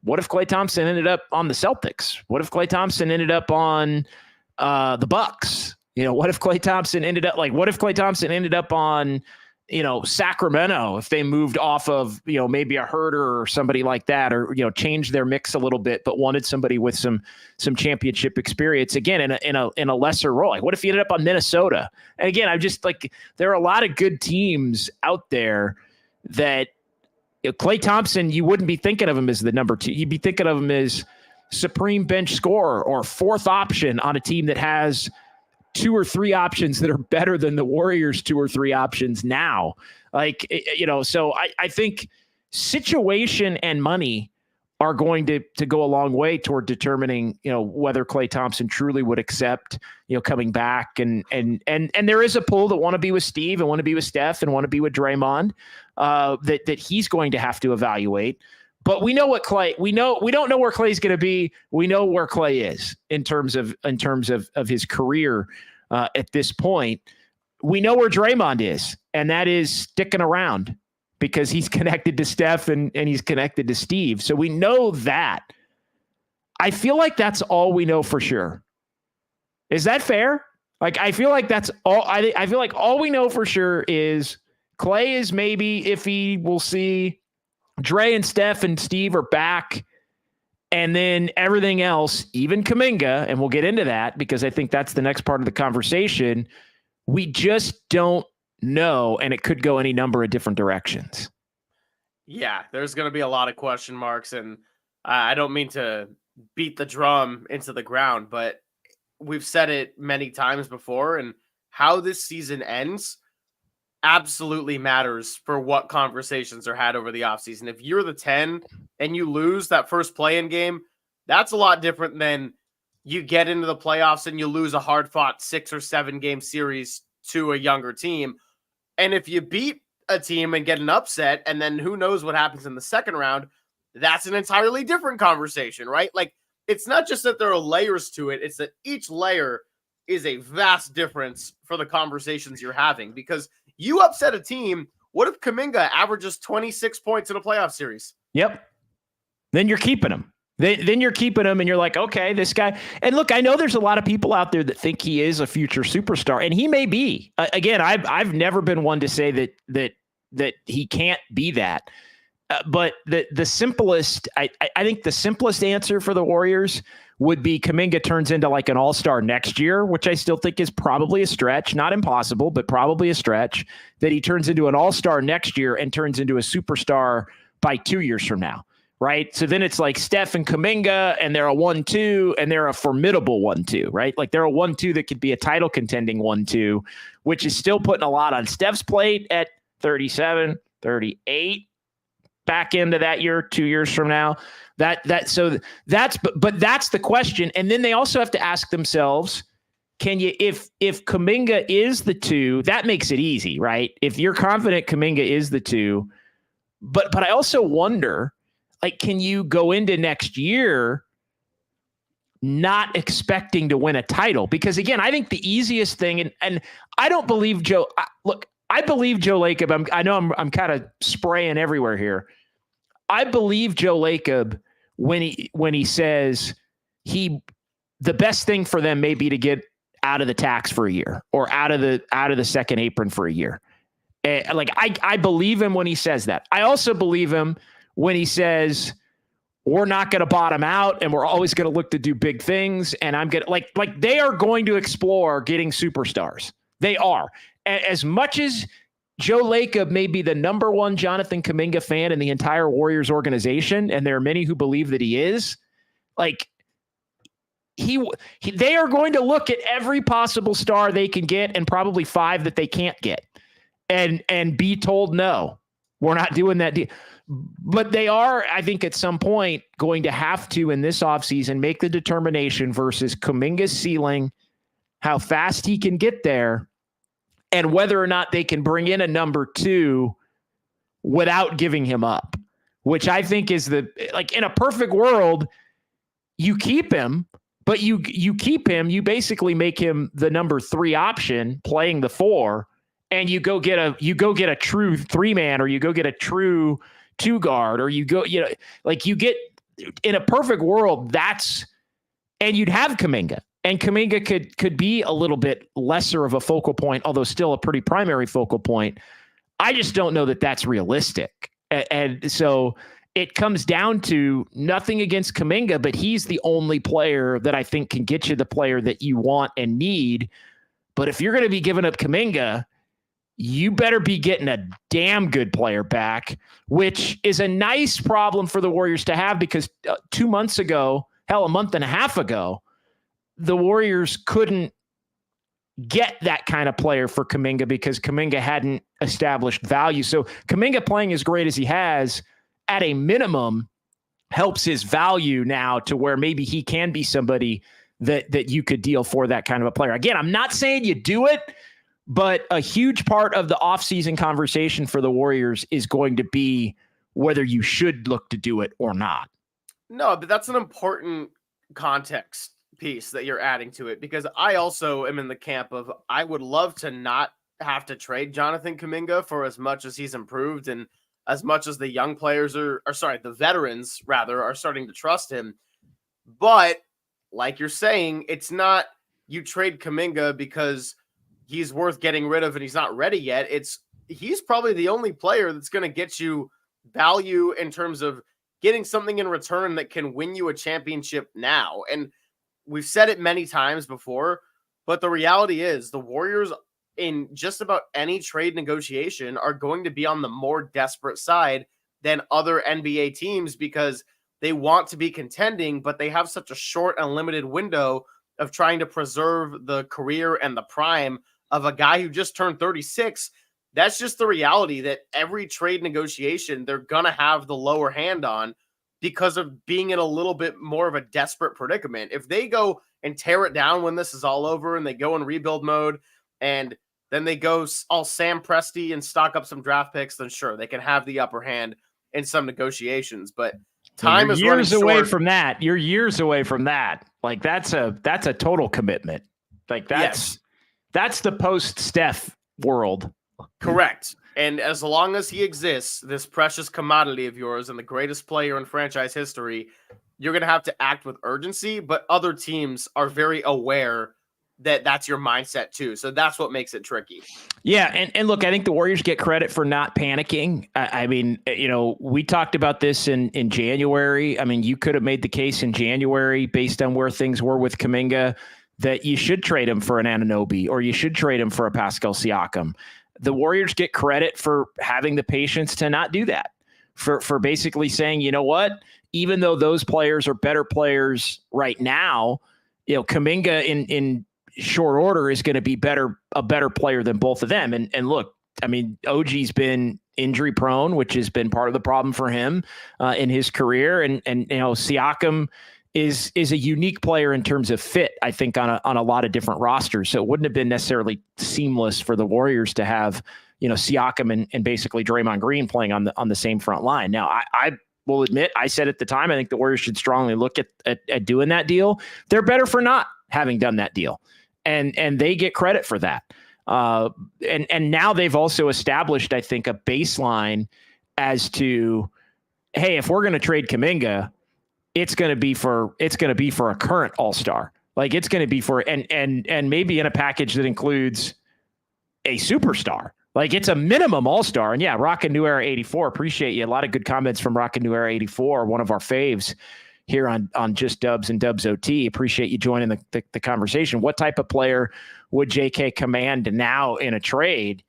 what if Klay Thompson ended up on the Celtics? What if Klay Thompson ended up on the Bucks? What if Klay Thompson ended up on, Sacramento, if they moved off of, maybe a Herder or somebody like that, or, changed their mix a little bit, but wanted somebody with some championship experience again in a lesser role. Like, what if he ended up on Minnesota? And again, I'm just like, there are a lot of good teams out there that Klay Thompson, you wouldn't be thinking of him as the number 2. You'd be thinking of him as supreme bench scorer or 4th option on a team that has 2 or 3 options that are better than the Warriors' 2 or 3 options now. Like, so I think situation and money are going to go a long way toward determining, whether Klay Thompson truly would accept, coming back. And there is a pool that want to be with Steve and want to be with Steph and want to be with Draymond, that he's going to have to evaluate. But we know what Klay, we don't know where Klay's going to be. We know where Klay is in terms of his career at this point. We know where Draymond is, and that is sticking around because he's connected to Steph and he's connected to Steve. So we know that. I feel like that's all we know for sure. Is that fair? Like, I feel like that's all. I feel like all we know for sure is Klay is maybe iffy. We'll see. Dre and Steph and Steve are back. And then everything else, even Kuminga, and we'll get into that because I think that's the next part of the conversation. We just don't know, and it could go any number of different directions. Yeah, there's going to be a lot of question marks, and I don't mean to beat the drum into the ground, but we've said it many times before, and how this season ends absolutely matters for what conversations are had over the offseason. If you're the 10 and you lose that first play-in game, that's a lot different than you get into the playoffs and you lose a hard-fought 6 or 7 game series to a younger team. And if you beat a team and get an upset, and then who knows what happens in the second round, that's an entirely different conversation, right? Like, it's not just that there are layers to it, it's that each layer is a vast difference for the conversations you're having. Because you upset a team, what if Kuminga averages 26 points in a playoff series? Yep. Then you're keeping him. Then you're keeping him, and you're like, okay, this guy. And look, I know there's a lot of people out there that think he is a future superstar, and he may be. Again, I've never been one to say that he can't be that. But the simplest, I think the simplest answer for the Warriors would be Kuminga turns into like an all-star next year, which I still think is probably a stretch, not impossible, but probably a stretch, that he turns into an all-star next year and turns into a superstar by 2 years from now, right? So then it's like Steph and Kuminga, and they're a 1-2, and they're a formidable 1-2, right? Like they're a 1-2 that could be a title contending 1-2, which is still putting a lot on Steph's plate at 37, 38. Back into that year, 2 years from now, but that's the question. And then they also have to ask themselves, can you, if Kuminga is the 2, that makes it easy, right? If you're confident Kuminga is the 2, but I also wonder, like, can you go into next year not expecting to win a title? Because again, I think the easiest thing, and I don't believe Joe, I believe Joe Lacob. I know I'm kind of spraying everywhere here. I believe Joe Lacob when he says the best thing for them may be to get out of the tax for a year or out of the second apron for a year. Like I believe him when he says that. I also believe him when he says we're not going to bottom out and we're always going to look to do big things. And I'm going to like they are going to explore getting superstars. They are. As much as Joe Lacob may be the number one Jonathan Kuminga fan in the entire Warriors organization, and there are many who believe that he is, like they are going to look at every possible star they can get and probably 5 that they can't get and be told, no, we're not doing that deal. But they are, I think, at some point going to have to, in this offseason, make the determination versus Kuminga's ceiling, how fast he can get there, and whether or not they can bring in a number 2 without giving him up, which I think is in a perfect world, you keep him, but you keep him, you basically make him the number 3 option playing the 4, and you go get a true 3-man, or you go get a true 2 guard, or you get, in a perfect world, and you'd have Kuminga. And Kuminga could be a little bit lesser of a focal point, although still a pretty primary focal point. I just don't know that that's realistic. And so it comes down to nothing against Kuminga, but he's the only player that I think can get you the player that you want and need. But if you're going to be giving up Kuminga, you better be getting a damn good player back, which is a nice problem for the Warriors to have, because 2 months ago, hell, a month and a half ago, the Warriors couldn't get that kind of player for Kuminga because Kuminga hadn't established value. So Kuminga playing as great as he has, at a minimum, helps his value now to where maybe he can be somebody that you could deal for that kind of a player. Again, I'm not saying you do it, but a huge part of the offseason conversation for the Warriors is going to be whether you should look to do it or not. No, but that's an important context piece that you're adding to it, because I also am in the camp of, I would love to not have to trade Jonathan Kuminga for as much as he's improved and as much as the young players the veterans rather are starting to trust him. But like you're saying, it's not you trade Kuminga because he's worth getting rid of and he's not ready yet. He's probably the only player that's going to get you value in terms of getting something in return that can win you a championship now. And we've said it many times before, but the reality is the Warriors in just about any trade negotiation are going to be on the more desperate side than other NBA teams, because they want to be contending, but they have such a short and limited window of trying to preserve the career and the prime of a guy who just turned 36. That's just the reality, that every trade negotiation they're going to have the lower hand on because of being in a little bit more of a desperate predicament. If they go and tear it down when this is all over and they go in rebuild mode and then they go all Sam Presti and stock up some draft picks, then sure, they can have the upper hand in some negotiations. But time is years running away short. from that. You're years away from that. Like that's a total commitment. Like that's the post-Steph world. Correct. And as long as he exists, this precious commodity of yours and the greatest player in franchise history, you're going to have to act with urgency, but other teams are very aware that that's your mindset too. So that's what makes it tricky. Yeah. And look, I think the Warriors get credit for not panicking. I mean, we talked about this in January. I mean, you could have made the case in January based on where things were with Kuminga that you should trade him for an Anunoby or you should trade him for a Pascal Siakam. The Warriors get credit for having the patience to not do that, for basically saying, you know what, even though those players are better players right now, Kuminga in short order is going to be a better player than both of them. And look, I mean, OG's been injury prone, which has been part of the problem for him in his career. And Siakam is a unique player in terms of fit, I think, on a lot of different rosters. So it wouldn't have been necessarily seamless for the Warriors to have, Siakam and basically Draymond Green playing on the same front line. Now, I will admit, I said at the time, I think the Warriors should strongly look at doing that deal. They're better for not having done that deal. And they get credit for that. And now they've also established, I think, a baseline as to, hey, if we're going to trade Kuminga, it's going to be for a current all-star. Like it's going to be for, and maybe in a package that includes a superstar. Like it's a minimum all-star. And yeah, Rockin' New Era 84. Appreciate you. A lot of good comments from Rockin' New Era 84, one of our faves here on Just Dubs and Dubs OT. Appreciate you joining the conversation. What type of player would JK command now in a trade?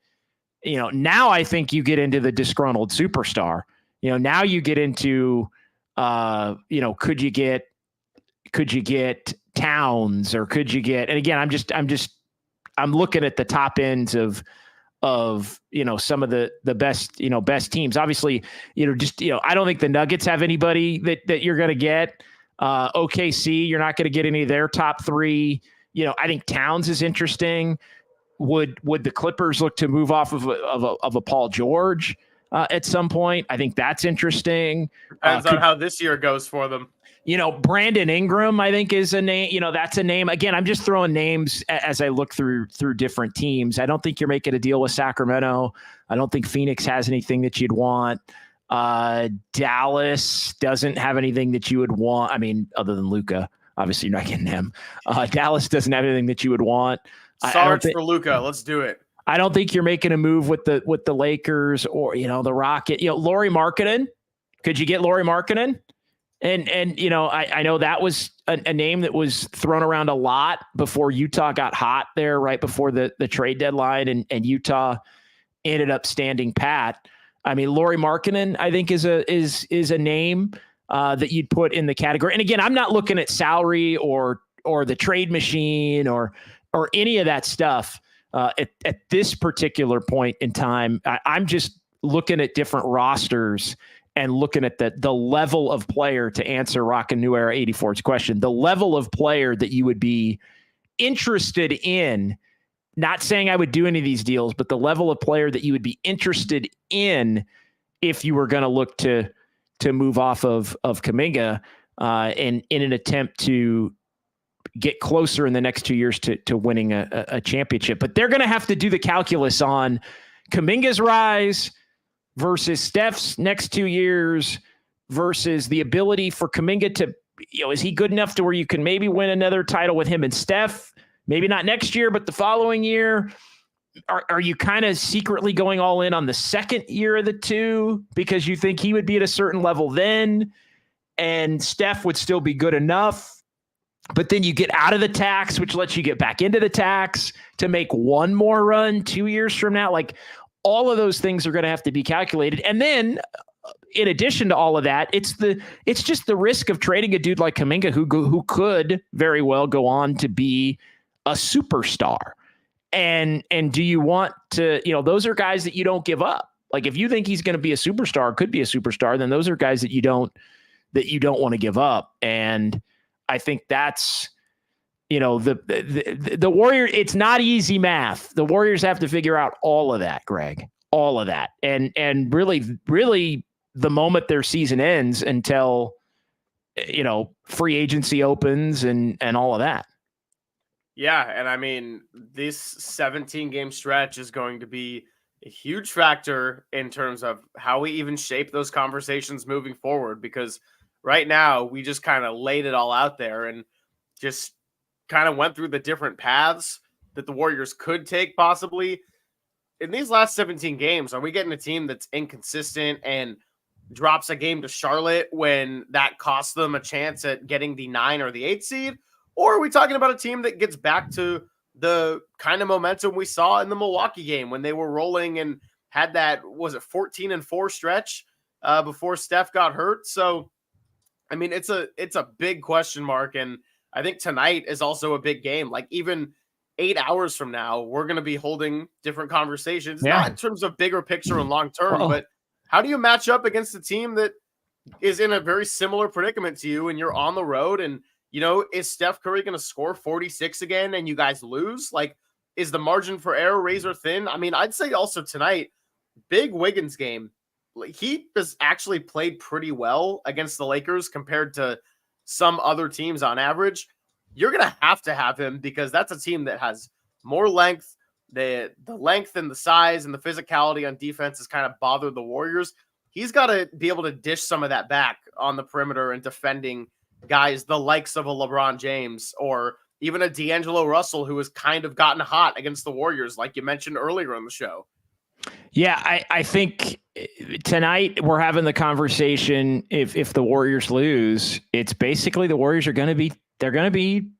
Now I think you get into the disgruntled superstar. Now you get into, could you get Towns or could you get, and again, I'm looking at the top ends of of, some of the best, best teams. Obviously, I don't think the Nuggets have anybody that you're going to get. OKC, you're not going to get any of their top three. I think Towns is interesting. Would the Clippers look to move off of a Paul George at some point? I think that's interesting. Depends on how this year goes for them. Brandon Ingram, I think, is a name. That's a name. Again, I'm just throwing names as I look through different teams. I don't think you're making a deal with Sacramento. I don't think Phoenix has anything that you'd want. Dallas doesn't have anything that you would want. I mean, other than Luka, obviously you're not getting him. Dallas doesn't have anything that you would want. Sarge for Luka. Let's do it. I don't think you're making a move with the Lakers or, the Rocket. Lauri Markkanen. Could you get Lauri Markkanen? And I know that was a name that was thrown around a lot before Utah got hot there, right before the trade deadline, and Utah ended up standing pat. I mean, Lauri Markkanen, I think, is a name that you'd put in the category. And again, I'm not looking at salary or the trade machine or any of that stuff at this particular point in time. I'm just looking at different rosters and looking at the level of player, to answer Rockin' New Era 84's question, the level of player that you would be interested in, not saying I would do any of these deals, but the level of player that you would be interested in if you were going to look to move off of Kuminga and in an attempt to get closer in the next 2 years to winning a championship. But they're going to have to do the calculus on Kuminga's rise versus Steph's next 2 years versus the ability for Kuminga to, is he good enough to where you can maybe win another title with him and Steph? Maybe not next year, but the following year. Are you kind of secretly going all in on the second year of the two because you think he would be at a certain level then and Steph would still be good enough? But then you get out of the tax, which lets you get back into the tax to make one more run 2 years from now. Like, all of those things are going to have to be calculated. And then in addition to all of that, it's just the risk of trading a dude like Kuminga who could very well go on to be a superstar. And do you want to, those are guys that you don't give up. Like, if you think he's going to be a superstar, could be a superstar, then those are guys that you don't want to give up. And I think that's, the Warriors, it's not easy math. The Warriors have to figure out all of that, Greg, all of that. And really the moment their season ends until, free agency opens and all of that. Yeah. And I mean, this 17-game stretch is going to be a huge factor in terms of how we even shape those conversations moving forward, because right now we just kind of laid it all out there and just kind of went through the different paths that the Warriors could take possibly. In these last 17 games, are we getting a team that's inconsistent and drops a game to Charlotte when that costs them a chance at getting the 9 or the 8 seed? Or are we talking about a team that gets back to the kind of momentum we saw in the Milwaukee game when they were rolling and had that, was it 14-4 stretch before Steph got hurt? So, I mean, it's a big question mark. And I think tonight is also a big game. Like, even 8 hours from now, we're going to be holding different conversations, not in terms of bigger picture and long term, but how do you match up against a team that is in a very similar predicament to you and you're on the road? And, is Steph Curry going to score 46 again and you guys lose? Like, is the margin for error razor thin? I mean, I'd say also tonight, big Wiggins game. He has actually played pretty well against the Lakers compared to some other teams on average. You're going to have him because that's a team that has more length. The length and the size and the physicality on defense has kind of bothered the Warriors. He's got to be able to dish some of that back on the perimeter and defending guys the likes of a LeBron James or even a D'Angelo Russell, who has kind of gotten hot against the Warriors, like you mentioned earlier in the show. Yeah, I think tonight we're having the conversation. If the Warriors lose, it's basically the Warriors are going to be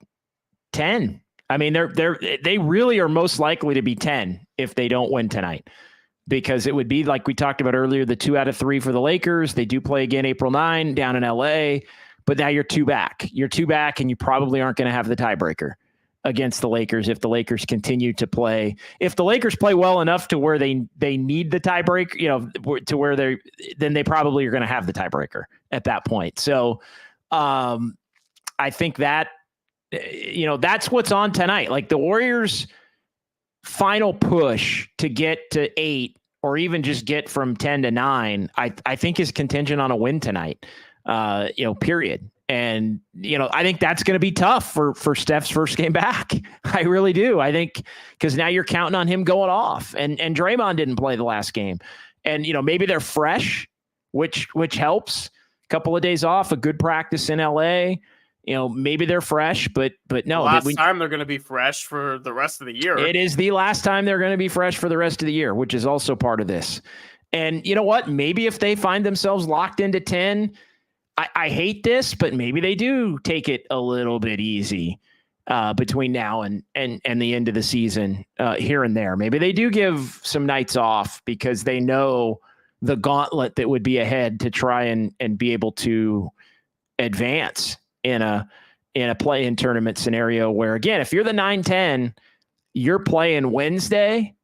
10. I mean, they really are most likely to be 10 if they don't win tonight, because it would be like we talked about earlier, the 2 out of 3 for the Lakers. They do play again April 9 down in LA, but now you're 2 back. You're 2 back, and you probably aren't going to have the tiebreaker. against the Lakers if the Lakers continue to play. If the Lakers play well enough to where they need the tiebreaker, to where then they probably are going to have the tiebreaker at that point. So I think that, that's what's on tonight. Like the Warriors' final push to get to 8 or even just get from 10 to 9, I think is contingent on a win tonight, period. And, I think that's going to be tough for Steph's first game back. I really do. I think because now you're counting on him going off, and Draymond didn't play the last game, and, maybe they're fresh, which helps. A couple of days off, a good practice in LA, maybe they're fresh, but no. Last time they're going to be fresh for the rest of the year. It is the last time they're going to be fresh for the rest of the year, which is also part of this. And you know what? Maybe if they find themselves locked into 10, I hate this, but maybe they do take it a little bit easy between now and the end of the season here and there. Maybe they do give some nights off because they know the gauntlet that would be ahead to try and be able to advance in a play-in tournament scenario where, again, if you're the 9-10, you're playing Wednesday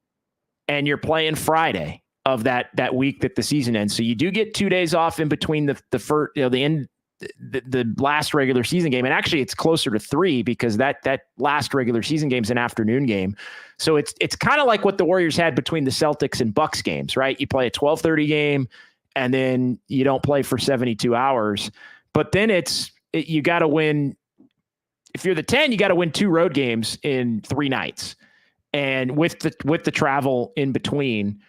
and you're playing Friday of that week that the season ends. So you do get 2 days off in between the first, the last regular season game. And actually it's closer to 3 because that last regular season game is an afternoon game. So it's kind of like what the Warriors had between the Celtics and Bucks games, right? You play a 12:30 game and then you don't play for 72 hours, but then you got to win. If you're the 10, you got to win 2 road games in 3 nights, and with the travel in between,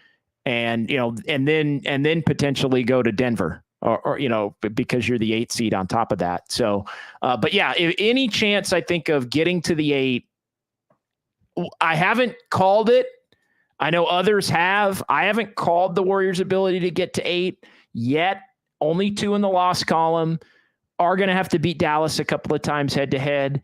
and and then potentially go to Denver, or because you're the 8 seed on top of that. So, but yeah, if any chance I think of getting to the 8, I haven't called it. I know others have. I haven't called the Warriors' ability to get to 8 yet. Only 2 in the loss column. Are going to have to beat Dallas a couple of times head to head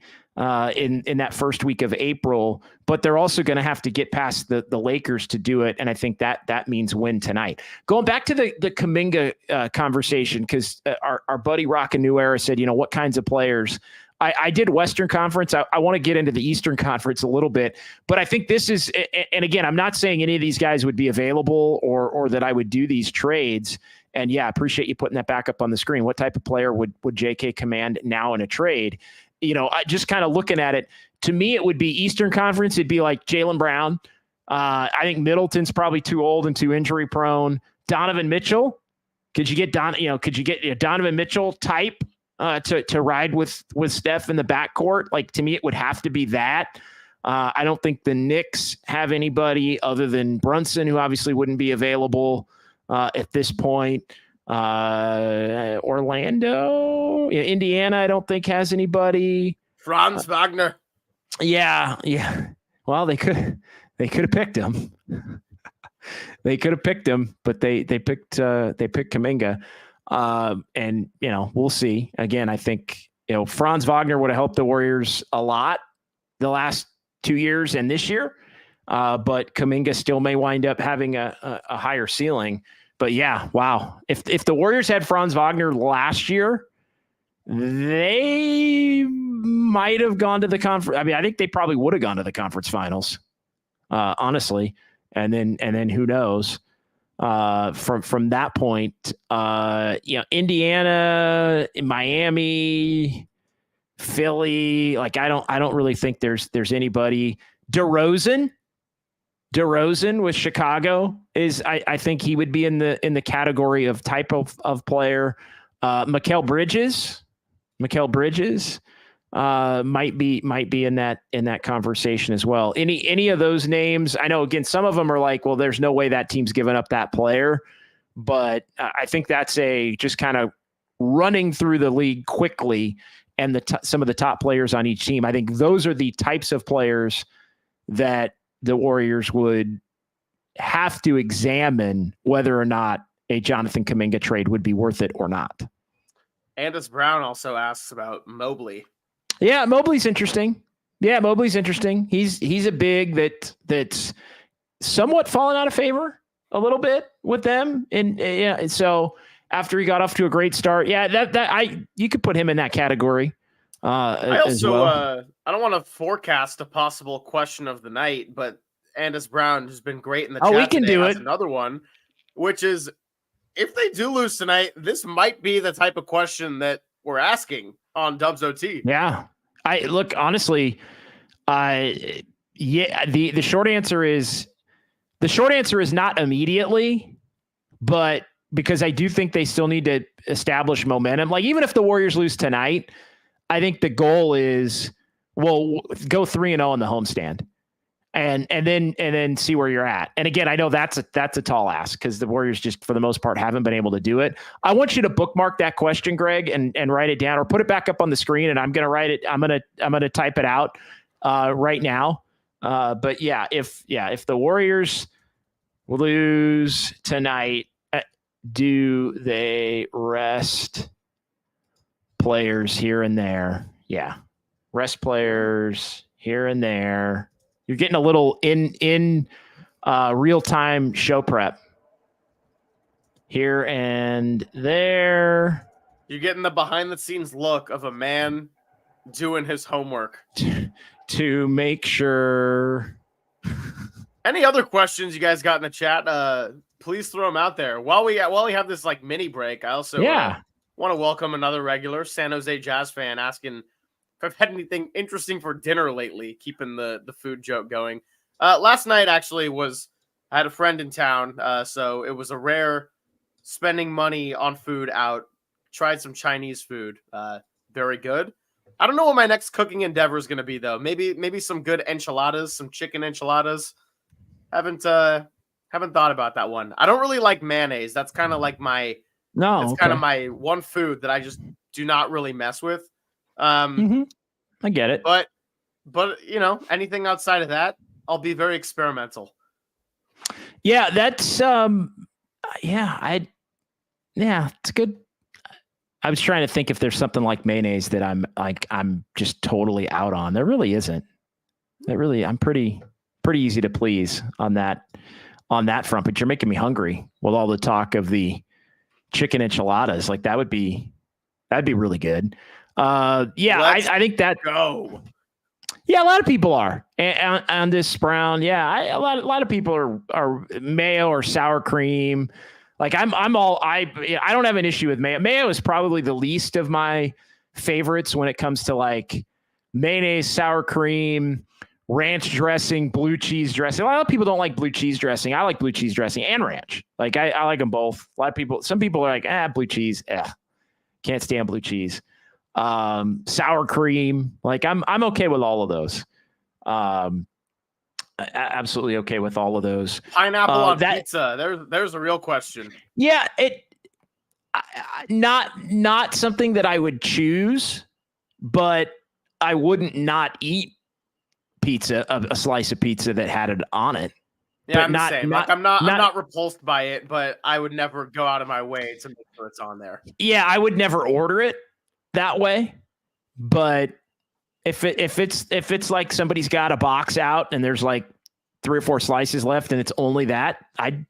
in that first week of April, but they're also going to have to get past the Lakers to do it. And I think that means win tonight. Going back to the Kuminga conversation, because our buddy Rock and New Era said, what kinds of players? I did Western Conference. I want to get into the Eastern Conference a little bit, but I think this is, and again, I'm not saying any of these guys would be available or that I would do these trades. And yeah, I appreciate you putting that back up on the screen. What type of player would JK command now in a trade? I just kind of looking at it, to me, it would be Eastern Conference. It'd be like Jaylen Brown. I think Middleton's probably too old and too injury prone. Donovan Mitchell. Could you get Donovan Mitchell type to ride with Steph in the backcourt? Like, to me, it would have to be that. I don't think the Knicks have anybody other than Brunson, who obviously wouldn't be available at this point. Orlando, Indiana, I don't think has anybody. Franz Wagner. Yeah. Well, they could have picked him. They could have picked him, but they picked Kuminga. And we'll see. Again, I think Franz Wagner would have helped the Warriors a lot the last 2 years and this year. But Kuminga still may wind up having a higher ceiling. But yeah, wow. If the Warriors had Franz Wagner last year, they might have gone to the conference. I mean, I think they probably would have gone to the conference finals, honestly. And then who knows? From that point, Indiana, Miami, Philly. Like, I don't really think there's anybody. DeRozan with Chicago is, I think he would be in the category of type of player. Mikal Bridges might be in that conversation as well. Any of those names, I know, again, some of them are like, well, there's no way that team's given up that player, but I think that's just kind of running through the league quickly, and some of the top players on each team. I think those are the types of players that the Warriors would have to examine whether or not a Jonathan Kuminga trade would be worth it or not. Andis Brown also asks about Mobley. Yeah, Mobley's interesting. He's a big that's somewhat fallen out of favor a little bit with them. And so after he got off to a great start, you could put him in that category. I also I don't want to forecast a possible question of the night, but Andis Brown, who's been great in the Oh, we chat can today, do has it. another one, which is, if they do lose tonight, this might be the type of question that we're asking on Dubs OT. Yeah. I look, honestly, yeah, the short answer is not immediately, but because I do think they still need to establish momentum. Like, even if the Warriors lose tonight, I think the goal is, well, go 3-0 in the homestand. And then see where you're at. And again, I know that's a tall ask because the Warriors just, for the most part, haven't been able to do it. I want you to bookmark that question, Greg, and write it down, or put it back up on the screen. And I'm gonna write it. I'm gonna type it out right now. But yeah, if the Warriors lose tonight, do they rest players here and there? Yeah, rest players here and there. You're getting a little in real-time show prep here and there. You're getting the behind-the-scenes look of a man doing his homework to make sure. Any other questions you guys got in the chat? Please throw them out there. While we have this like mini break, I also want to welcome another regular, San Jose Jazz fan, asking if I've had anything interesting for dinner lately, keeping the food joke going. Last night actually I had a friend in town, so it was a rare spending money on food out. Tried some Chinese food, very good. I don't know what my next cooking endeavor is going to be though. Maybe some good enchiladas, some chicken enchiladas. Haven't thought about that one. I don't really like mayonnaise. That's kind of like kind of my one food that I just do not really mess with. I get it. But anything outside of that, I'll be very experimental. Yeah, that's it's good. I was trying to think if there's something like mayonnaise that I'm just totally out on. There really isn't. I'm pretty easy to please on that front, but you're making me hungry with all the talk of the chicken enchiladas. Like that'd be really good. I think that go. Yeah, a lot of people are on this Brown. Yeah, a lot of people are mayo or sour cream. Like I don't have an issue with mayo. Mayo is probably the least of my favorites when it comes to like mayonnaise, sour cream, ranch dressing, blue cheese dressing. A lot of people don't like blue cheese dressing. I like blue cheese dressing and ranch. Like I like them both. Some people are like, blue cheese. Can't stand blue cheese. Sour cream. Like I'm okay with all of those. Absolutely okay with all of those. Pineapple on pizza. There's a real question. Yeah, not something that I would choose, but I wouldn't not eat pizza, a slice of pizza that had it on it. Yeah, I'm the same. I'm not repulsed by it, but I would never go out of my way to make sure it's on there. Yeah, I would never order it that way, but if it's like somebody's got a box out and there's like 3 or 4 slices left and it's only that, I'd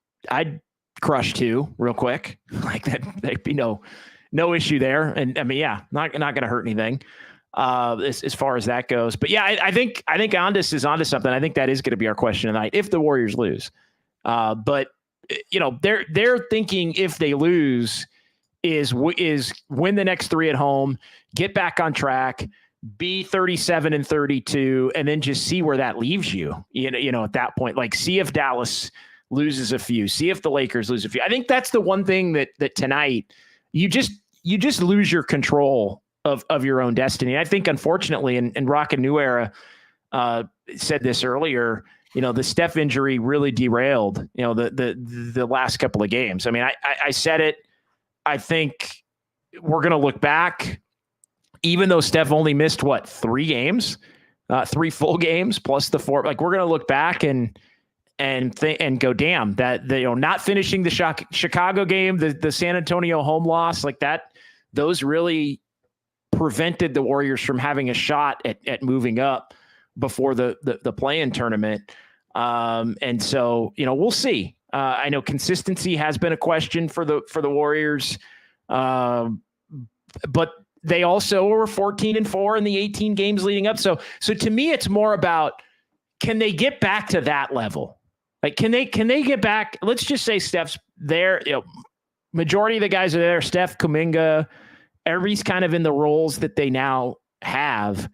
crush 2 real quick. Like that'd be no issue there. And I mean, yeah, not going to hurt anything as far as that goes. But yeah, I think Andis is onto something. I think that is going to be our question tonight if the Warriors lose. But they're thinking if they lose is win the next 3 at home, get back on track, be 37-32, and then just see where that leaves you. At that point, like see if Dallas loses a few, see if the Lakers lose a few. I think that's the one thing that tonight you just lose your control of your own destiny. I think unfortunately, and Rocket New Era said this earlier, the Steph injury really derailed, the last couple of games. I mean, I said it. I think we're going to look back, even though Steph only missed 3 games, 3 full games plus the 4. Like we're going to look back and go, damn, that not finishing the Chicago game, the San Antonio home loss, like that, those really prevented the Warriors from having a shot at moving up before the play-in tournament. And so, we'll see. I know consistency has been a question for the Warriors. But they also were 14-4 in the 18 games leading up. So to me, it's more about, can they get back to that level? Like, can they get back? Let's just say Steph's there. Majority of the guys are there. Steph, Kuminga, everybody's kind of in the roles that they now have.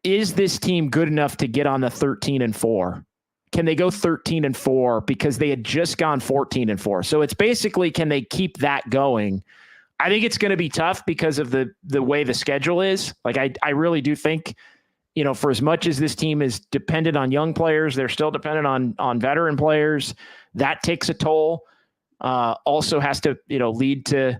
Is this team good enough to get on the 13-4? Can they go 13-4 because they had just gone 14-4? So it's basically, can they keep that going? I think it's going to be tough because of the way the schedule is. Like, I really do think, for as much as this team is dependent on young players, they're still dependent on veteran players. That takes a toll. Also has to, lead to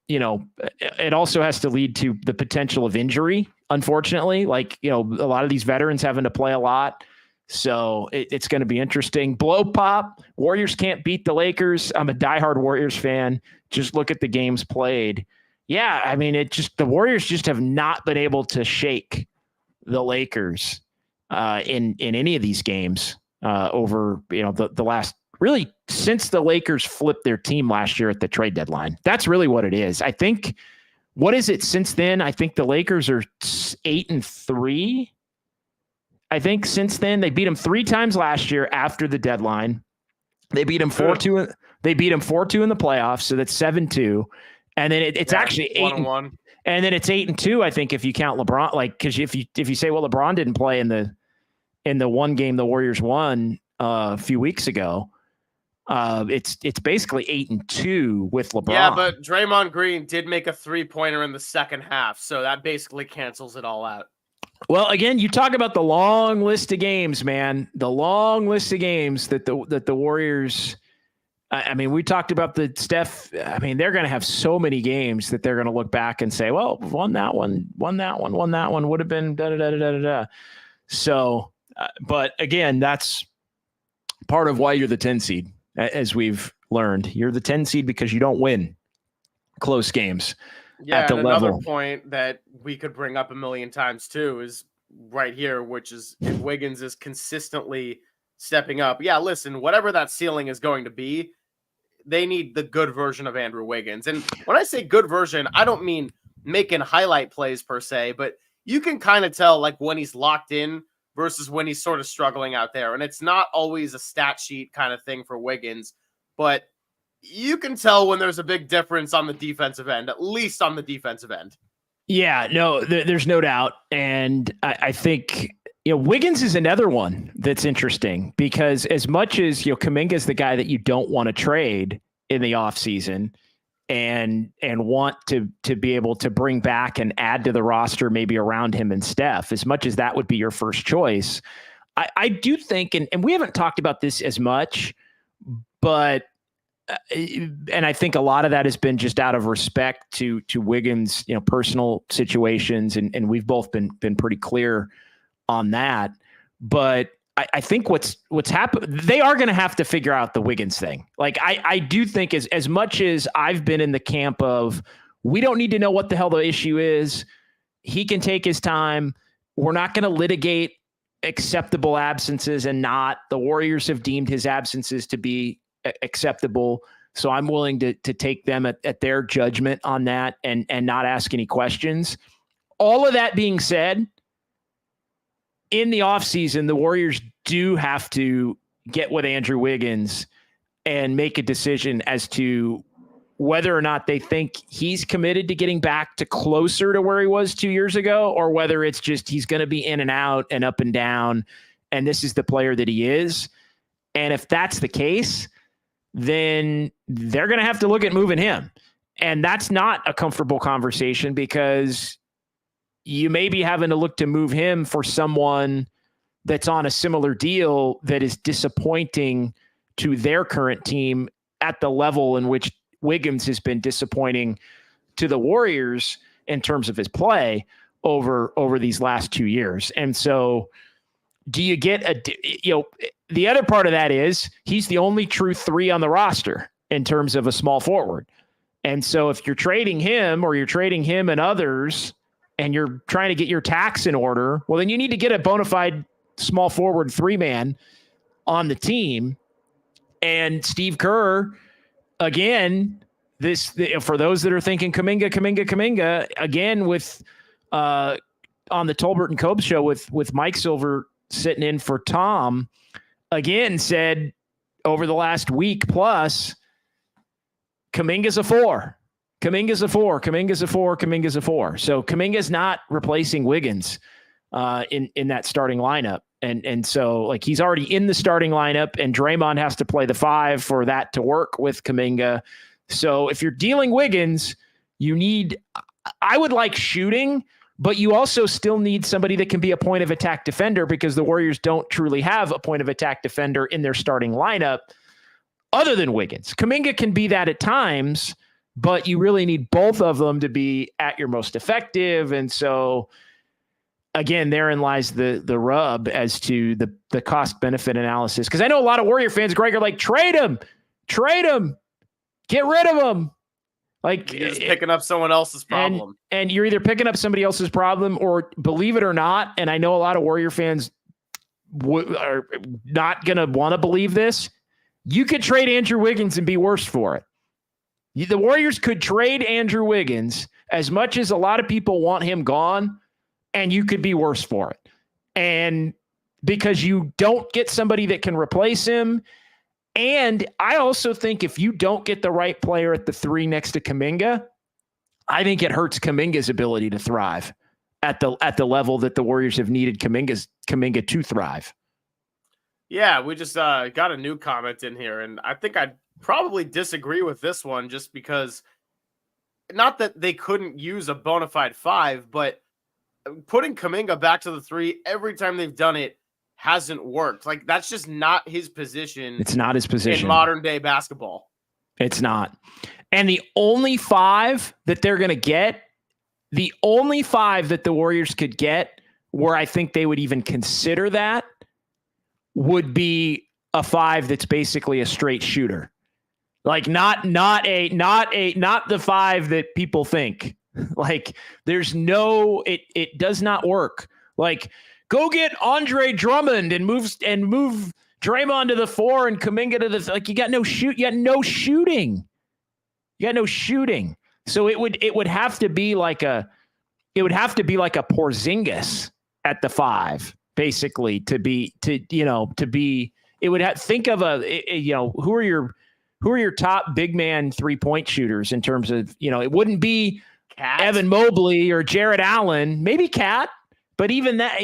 it also has to lead to the potential of injury, unfortunately. Like, a lot of these veterans having to play a lot. So it's going to be interesting. Blow pop. Warriors can't beat the Lakers. I'm a diehard Warriors fan. Just look at the games played. Yeah, I mean, the Warriors just have not been able to shake the Lakers in any of these games over the last, really, since the Lakers flipped their team last year at the trade deadline. That's really what it is. I think, what is it since then? I think the Lakers are 8-3. I think since then they beat them 3 times last year after the deadline. They beat them 4-2. They beat them 4-2 in the playoffs. So that's 7-2. And then it's actually 8-1. And then it's 8-2. I think if you count LeBron, like, because if you say, well, LeBron didn't play in the one game the Warriors won a few weeks ago. It's basically 8-2 with LeBron. Yeah, but Draymond Green did make a 3-pointer in the second half, so that basically cancels it all out. Well, again, you talk about the long list of games, man. The long list of games that the Warriors. I mean, we talked about the Steph. I mean, they're going to have so many games that they're going to look back and say, "Well, won that one, won that one. Would have been da da da da da da." So, but again, that's part of why you're the 10 seed. As we've learned, you're the 10 seed because you don't win close games. Yeah, at the and level. Another point that we could bring up a million times too is right here, which is if Wiggins is consistently stepping up. Yeah, listen, whatever that ceiling is going to be, they need the good version of Andrew Wiggins. And when I say good version, I don't mean making highlight plays per se, but you can kind of tell like when he's locked in versus when he's sort of struggling out there. And it's not always a stat sheet kind of thing for Wiggins, but you can tell when there's a big difference on the defensive end, at least on the defensive end. Yeah, no, there's no doubt. And I think, Wiggins is another one that's interesting because as much as, Kuminga is the guy that you don't want to trade in the offseason and want to be able to bring back and add to the roster maybe around him and Steph, as much as that would be your first choice, I do think, and we haven't talked about this as much, but and I think a lot of that has been just out of respect to Wiggins, personal situations, and we've both been pretty clear on that. But I think what's happened, they are going to have to figure out the Wiggins thing. Like I do think as much as I've been in the camp of we don't need to know what the hell the issue is, he can take his time. We're not going to litigate acceptable absences and not. The Warriors have deemed his absences to be acceptable. So I'm willing to take them at their judgment on that and not ask any questions. All of that being said, in the offseason, the Warriors do have to get with Andrew Wiggins and make a decision as to whether or not they think he's committed to getting back to closer to where he was 2 years ago, or whether it's just he's going to be in and out and up and down, and this is the player that he is. And if that's the case, then they're going to have to look at moving him. And that's not a comfortable conversation because you may be having to look to move him for someone that's on a similar deal that is disappointing to their current team at the level in which Wiggins has been disappointing to the Warriors in terms of his play over these last 2 years. And so do you get the other part of that is he's the only true 3 on the roster in terms of a small forward. And so if you're trading him or you're trading him and others and you're trying to get your tax in order, well, then you need to get a bona fide small forward 3-man on the team. And Steve Kerr, again, for those that are thinking Kuminga, again with on the Tolbert and Cobe show with Mike Silver sitting in for Tom, again said over the last week plus, Kuminga's a 4. Kuminga's a 4. Kuminga's a 4. Kuminga's a 4. So Kuminga's not replacing Wiggins in that starting lineup. And so like he's already in the starting lineup, and Draymond has to play the 5 for that to work with Kuminga. So if you're dealing Wiggins, I would like shooting, but you also still need somebody that can be a point of attack defender, because the Warriors don't truly have a point of attack defender in their starting lineup other than Wiggins. Kuminga can be that at times, but you really need both of them to be at your most effective. And so again, therein lies the rub as to the cost benefit analysis. Because I know a lot of Warrior fans, Greg, are like, trade him, get rid of him. Like you're just picking up someone else's problem. And you're either picking up somebody else's problem, or believe it or not, and I know a lot of Warrior fans are not going to want to believe this, you could trade Andrew Wiggins and be worse for it. The Warriors could trade Andrew Wiggins as much as a lot of people want him gone, and you could be worse for it. And because you don't get somebody that can replace him. And I also think if you don't get the right player at the 3 next to Kuminga, I think it hurts Kuminga's ability to thrive at the level that the Warriors have needed Kuminga to thrive. Yeah, we just got a new comment in here, and I think I'd probably disagree with this one, just because, not that they couldn't use a bona fide 5, but putting Kuminga back to the 3 every time they've done it hasn't worked. Like, that's just not his position. It's not his position in modern day basketball. It's not. And the only 5 that they're going to get, the only 5 that the Warriors could get where I think they would even consider that would be a 5 that's basically a straight shooter. Like not the 5 that people think. Like there's no, it does not work. Like, go get Andre Drummond and move Draymond to the 4 and Kuminga to the, like, you got no shooting. So it would have to be like a Porzingis at the 5, basically, to be, it would have, think of who are your top big man 3-point shooters in terms of, it wouldn't be Cat? Evan Mobley or Jared Allen, maybe Cat. But even that,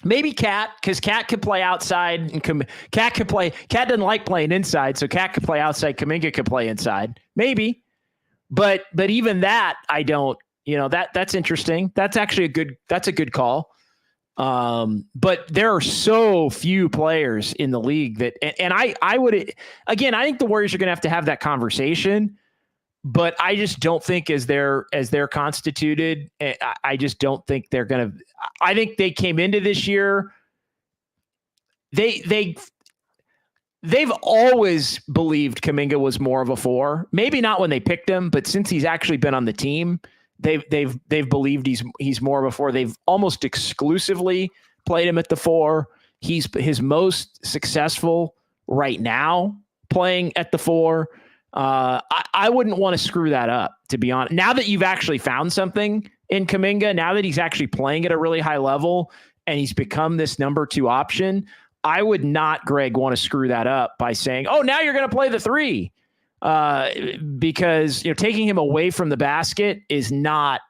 maybe Cat, because Cat could play outside, and Cat doesn't like playing inside, so Cat could play outside, Kuminga could play inside, maybe. But even that, I don't, that's interesting. That's actually a good call. But there are so few players in the league that, and I would, again, I think the Warriors are going to have that conversation. But I just don't think as they're constituted, I just don't think they're going to. I think they came into this year. They've always believed Kuminga was more of a 4. Maybe not when they picked him, but since he's actually been on the team, they've believed he's more of a 4. They've almost exclusively played him at the 4. He's his most successful right now playing at the 4. I wouldn't want to screw that up, to be honest. Now that you've actually found something in Kuminga, now that he's actually playing at a really high level and he's become this number 2 option, I would not, Greg, want to screw that up by saying, oh, now you're going to play the 3. Because taking him away from the basket is not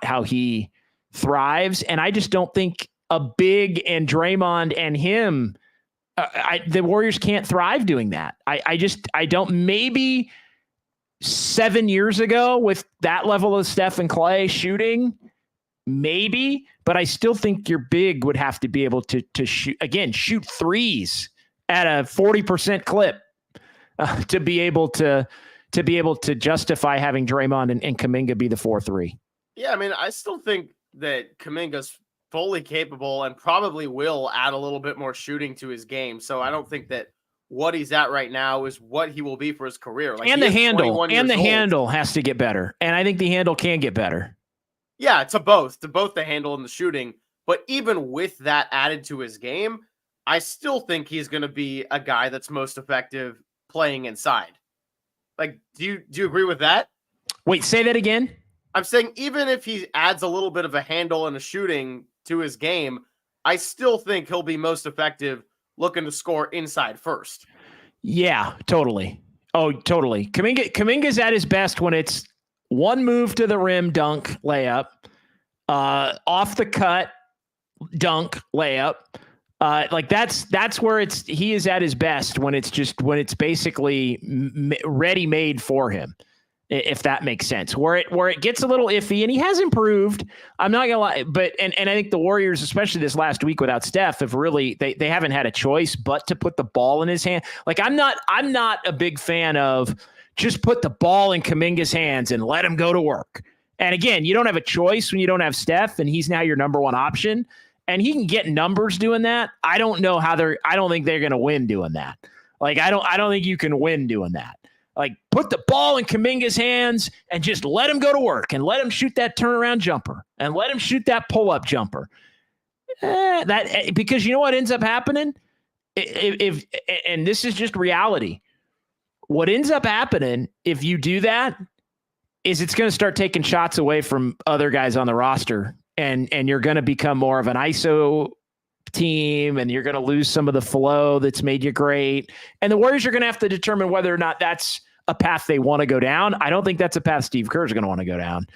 how he thrives. And I just don't think a big and Draymond and him, the Warriors can't thrive doing that. I don't. Maybe 7 years ago with that level of Steph and Clay shooting, maybe, but I still think your big would have to be able to shoot threes at a 40% clip to be able to justify having Draymond and Kuminga be the 4-3. Yeah, I mean, I still think that Kuminga's fully capable and probably will add a little bit more shooting to his game. So I don't think that what he's at right now is what he will be for his career. Like, and the handle has to get better. And I think the handle can get better. Yeah, to both the handle and the shooting. But even with that added to his game, I still think he's going to be a guy that's most effective playing inside. Like, do you agree with that? Wait, say that again. I'm saying even if he adds a little bit of a handle and a shooting to his game, I still think he'll be most effective looking to score inside first. Yeah, totally. Oh, totally. Kuminga's at his best when it's one move to the rim, dunk, layup, off the cut, dunk, layup. Like that's where he is at his best when it's basically ready made for him, if that makes sense. Where it gets a little iffy, and he has improved. I'm not gonna lie, but and I think the Warriors, especially this last week without Steph, have really they haven't had a choice but to put the ball in his hand. Like I'm not a big fan of just put the ball in Kuminga's hands and let him go to work. And again, you don't have a choice when you don't have Steph, and he's now your number one option. And he can get numbers doing that. I don't think they're going to win doing that. Like, I don't think you can win doing that. Like, put the ball in Kuminga's hands and just let him go to work and let him shoot that turnaround jumper and let him shoot that pull-up jumper. Because you know what ends up happening? And this is just reality. What ends up happening if you do that is it's going to start taking shots away from other guys on the roster. And you're going to become more of an ISO team, and you're going to lose some of the flow that's made you great. And the Warriors are going to have to determine whether or not that's a path they want to go down. I don't think that's a path Steve Kerr is going to want to go down.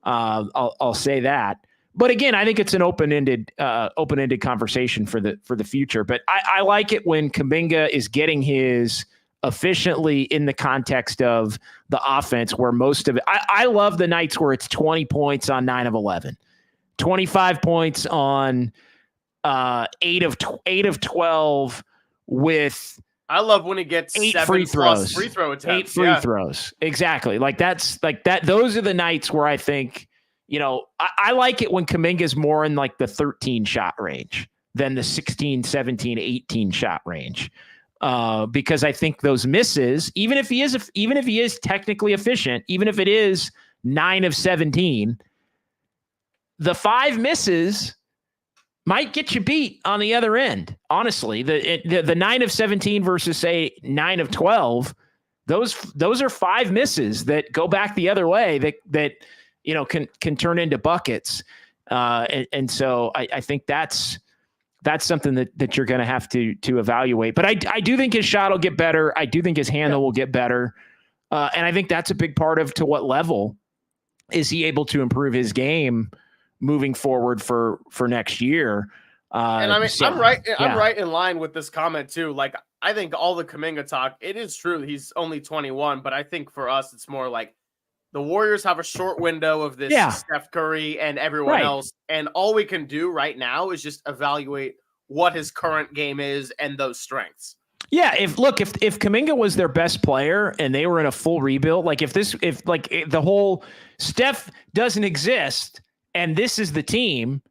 I'll say that. But again, I think it's an open-ended conversation for the future. But I like it when Kuminga is getting his efficiently in the context of the offense, where most of it. I love the nights where it's 20 points on 9 of 11. 25 points on 8 of 12 with I love when he gets 8 7 free throws. Free throw attempts. 8 free throws. Exactly. Like that's like that. Those are the nights where I think, I like it when Kuminga's more in like the 13 shot range than the 16, 17, 18 shot range. Because I think those misses, even if he is technically efficient, even if it is 9 of 17, the 5 misses might get you beat on the other end. Honestly, the 9 of 17 versus say 9 of 12, those are 5 misses that go back the other way that can turn into buckets. And so I think that's something that you're going to have to evaluate. But I do think his shot will get better. I do think his handle will get better. And I think that's a big part of to what level is he able to improve his game moving forward for next year. And I mean, I'm right in line with this comment too. Like, I think all the Kuminga talk, it is true. He's only 21, but I think for us, it's more like the Warriors have a short window of this Steph Curry and everyone else. And all we can do right now is just evaluate what his current game is and those strengths. Yeah, if Kuminga was their best player and they were in a full rebuild, like if the whole Steph doesn't exist and this is the team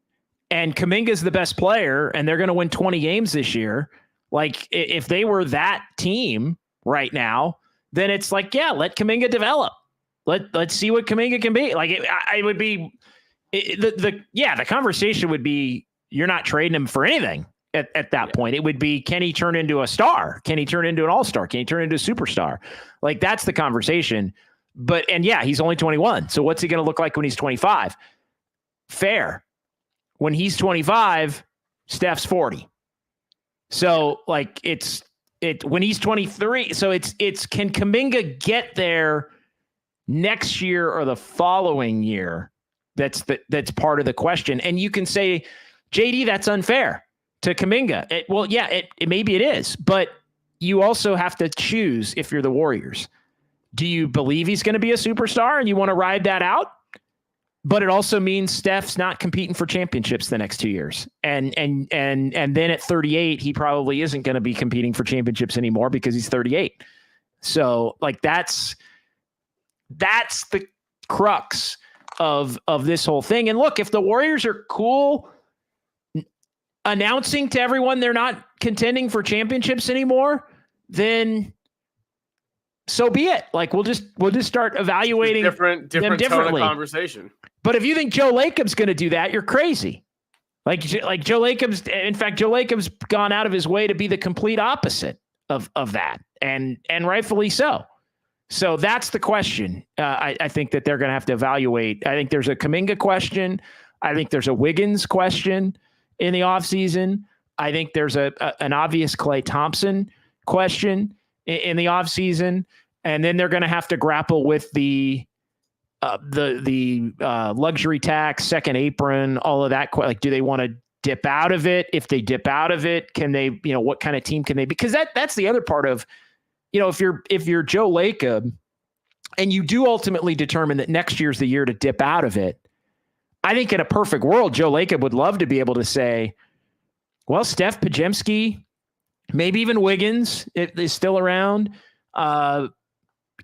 and Kuminga's the best player and they're going to win 20 games this year, like if they were that team right now, then it's like, yeah, let Kuminga develop. Let's see what Kuminga can be. Like it would be the conversation would be, you're not trading him for anything at that point. It would be, can he turn into a star? Can he turn into an all-star? Can he turn into a superstar? Like that's the conversation. But he's only 21. So what's he going to look like when he's 25? Fair. When he's 25, Steph's 40. So like when he's 23. So it's can Kuminga get there next year or the following year? That's part of the question. And you can say, JD, that's unfair to Kuminga. Maybe it is, but you also have to choose if you're the Warriors. Do you believe he's going to be a superstar and you want to ride that out? But it also means Steph's not competing for championships the next 2 years. And then at 38, he probably isn't going to be competing for championships anymore because he's 38. So like that's the crux of this whole thing. And look, if the Warriors are cool announcing to everyone they're not contending for championships anymore, then so be it. Like we'll just start evaluating different tone of conversation. But if you think Joe Lacob's going to do that, you're crazy. Like Joe Lacob's, in fact, Joe Lacob's gone out of his way to be the complete opposite of that, and rightfully so. So that's the question. I think that they're going to have to evaluate. I think there's a Kuminga question. I think there's a Wiggins question in the offseason. I think there's an obvious Klay Thompson question in the offseason. And then they're going to have to grapple with the luxury tax, second apron, all of that. Like, do they want to dip out of it? If they dip out of it, can they, what kind of team can they be? Because that's the other part of, if you're Joe Lacob and you do ultimately determine that next year's the year to dip out of it, I think in a perfect world, Joe Lacob would love to be able to say, well, Steph, Pajemski, maybe even Wiggins is still around. Kuminga,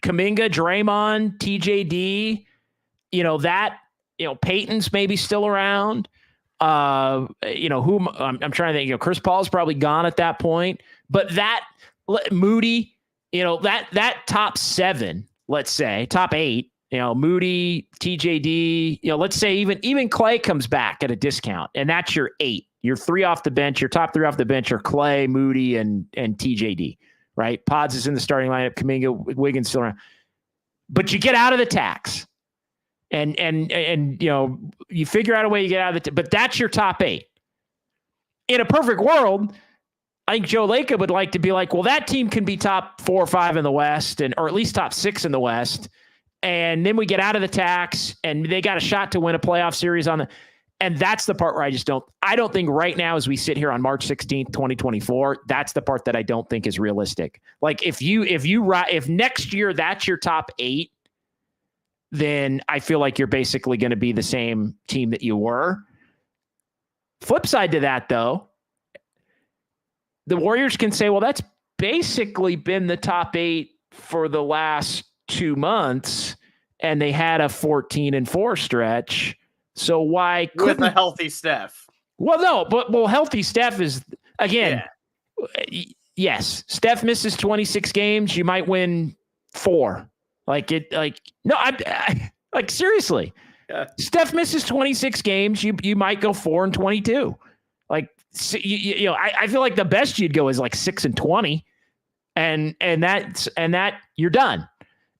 Draymond, TJD, Peyton's maybe still around. Who I'm trying to think, Chris Paul's probably gone at that point, but that Moody, that top 7, let's say top 8, Moody, TJD, let's say even Klay comes back at a discount, and that's your 8. Your 3 off the bench, your top 3 off the bench are Klay, Moody, and TJD, right? Pods is in the starting lineup, Kuminga, Wiggins still around. But you get out of the tax. And you figure out a way to get out of but that's your top 8. In a perfect world, I think Joe Lacob would like to be like, well, that team can be top 4 or 5 in the West, or at least top 6 in the West. And then we get out of the tax, and they got a shot to win a playoff series and that's the part where I don't think right now, as we sit here on March 16th, 2024, that's the part that I don't think is realistic. Like if next year that's your top 8, then I feel like you're basically going to be the same team that you were. Flip side to that, though, the Warriors can say, well, that's basically been the top 8 for the last 2 months, and they had a 14-4 stretch. So why couldn't... With a healthy Steph. Well, no, but healthy Steph is, again, yes, Steph misses 26 games, you might win 4. Seriously. Yeah. Steph misses 26 games, you might go 4-22. I feel like the best you'd go is like 6-20, and that you're done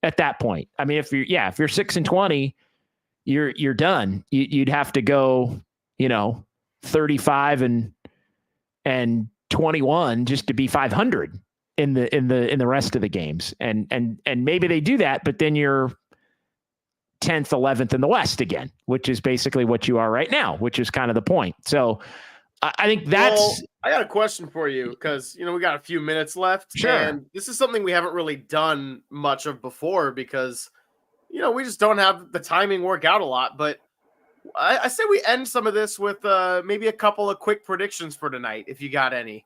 at that point. I mean, if you're 6-20, you're done. You'd have to go, 35 and 21 just to be 500 in the rest of the games. And maybe they do that, but then you're 10th, 11th in the West again, which is basically what you are right now, which is kind of the point. So I think that's... I got a question for you because, we got a few minutes left. Sure. And this is something we haven't really done much of before because, we just don't have the timing work out a lot. But I say we end some of this with maybe a couple of quick predictions for tonight, if you got any.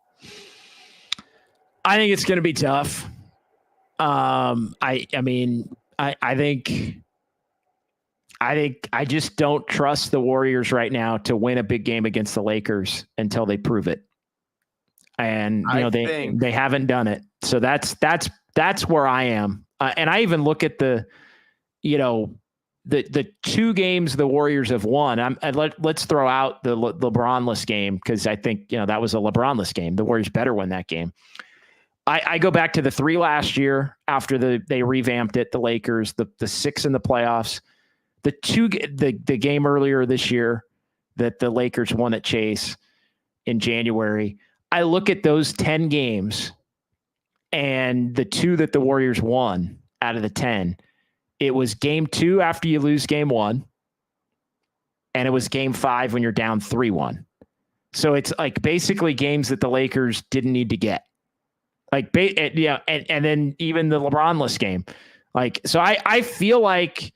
I think it's going to be tough. I think I just don't trust the Warriors right now to win a big game against the Lakers until they prove it. And they haven't done it. So that's where I am. And I even look at the 2 games the Warriors have won. Let's throw out the LeBron-less game because I think that was a LeBron-less game. The Warriors better win that game. I go back to the 3 last year after they revamped it. The Lakers, the 6 in the playoffs, the game earlier this year that the Lakers won at Chase in January. I look at those 10 games and the 2 that the Warriors won out of the 10. It was game 2 after you lose game 1. And it was game 5 when you're down 3-1. So it's like basically games that the Lakers didn't need to get. And then even the LeBron-less game. So I feel like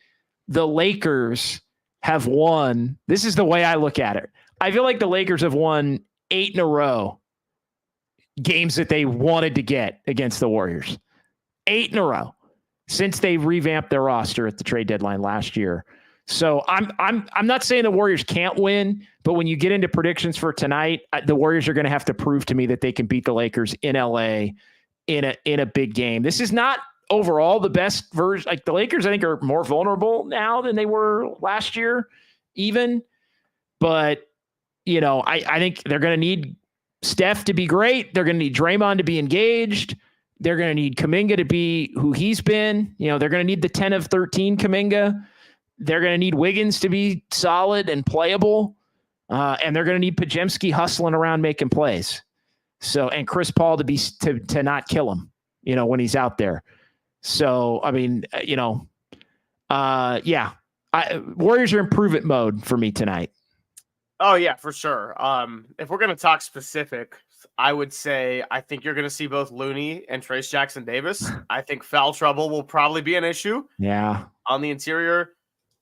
the Lakers have won. This is the way I look at it. I feel like the Lakers have won 8 in a row games that they wanted to get against the Warriors. 8 in a row since they revamped their roster at the trade deadline last year. So I'm not saying the Warriors can't win, but when you get into predictions for tonight, the Warriors are going to have to prove to me that they can beat the Lakers in LA in a big game. This is not overall the best version. Like the Lakers, I think, are more vulnerable now than they were last year, even. But I think they're going to need Steph to be great. They're going to need Draymond to be engaged. They're going to need Kuminga to be who he's been. They're going to need the 10 of 13 Kuminga. They're going to need Wiggins to be solid and playable. And they're going to need Podziemski hustling around making plays. So, and Chris Paul to not kill him, when he's out there. So, I mean, Warriors are improvement mode for me tonight. Oh yeah, for sure. If we're going to talk specific, I would say I think you're going to see both Looney and Trayce Jackson-Davis. I think foul trouble will probably be an issue. Yeah. On the interior.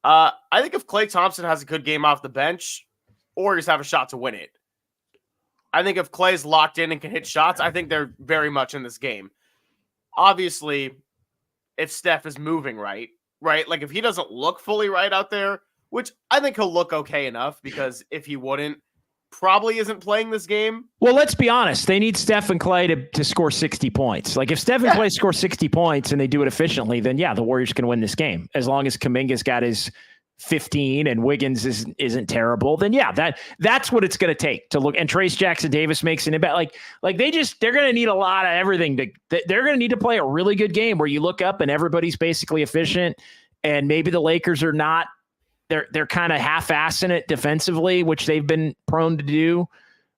I think if Klay Thompson has a good game off the bench, Warriors have a shot to win it. I think if Klay's locked in and can hit shots, I think they're very much in this game. Obviously, if Steph is moving right? Like if he doesn't look fully right out there, which I think he'll look okay enough, because if he wouldn't, probably isn't playing this game. Well, let's be honest. They need Steph and Klay to score 60 points. Like if Steph and Klay score 60 points and they do it efficiently, then the Warriors can win this game. As long as Kuminga's got his 15 and Wiggins isn't terrible, then that's what it's going to take to look. And Trayce Jackson-Davis makes an impact. Like they're going to need a lot of everything. They're going to need to play a really good game where you look up and everybody's basically efficient, and maybe the Lakers are not. They're kind of half-assing it defensively, which they've been prone to do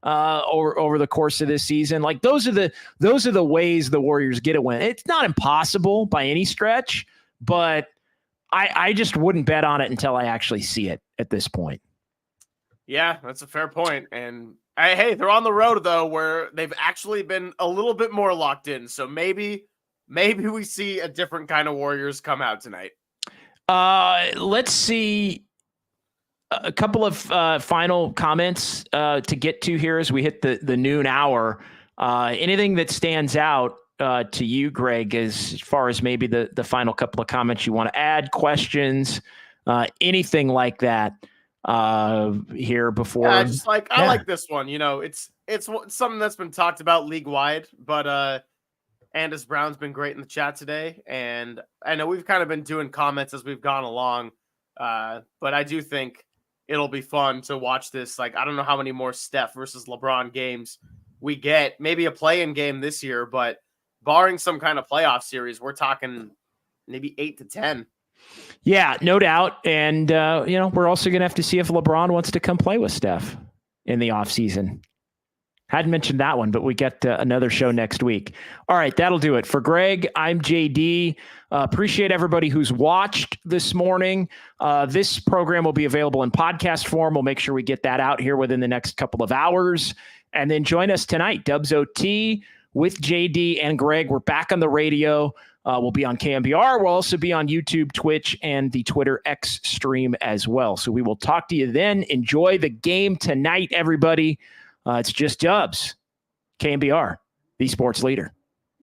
over the course of this season. Like those are the ways the Warriors get a win. It's not impossible by any stretch, but I just wouldn't bet on it until I actually see it at this point. Yeah, that's a fair point. And hey, they're on the road though, where they've actually been a little bit more locked in. So maybe we see a different kind of Warriors come out tonight. Let's see a couple of final comments to get to here as we hit the noon hour. Anything that stands out to you, Greg, as far as maybe the final couple of comments you want to add, questions, anything like that here before? Yeah, I like this one. It's something that's been talked about league wide, but Andis Brown's been great in the chat today, and I know we've kind of been doing comments as we've gone along, but I do think it'll be fun to watch this. Like, I don't know how many more Steph versus LeBron games we get, maybe a play-in game this year, but barring some kind of playoff series, we're talking maybe 8 to 10. Yeah, no doubt. And, we're also going to have to see if LeBron wants to come play with Steph in the offseason. Hadn't mentioned that one, but we get another show next week. All right, that'll do it. For Greg, I'm JD. Appreciate everybody who's watched this morning. This program will be available in podcast form. We'll make sure we get that out here within the next couple of hours. And then join us tonight, Dubs OT with JD and Greg. We're back on the radio. We'll be on KNBR. We'll also be on YouTube, Twitch, and the Twitter X stream as well. So we will talk to you then. Enjoy the game tonight, everybody. It's just Dubs, KNBR, the sports leader.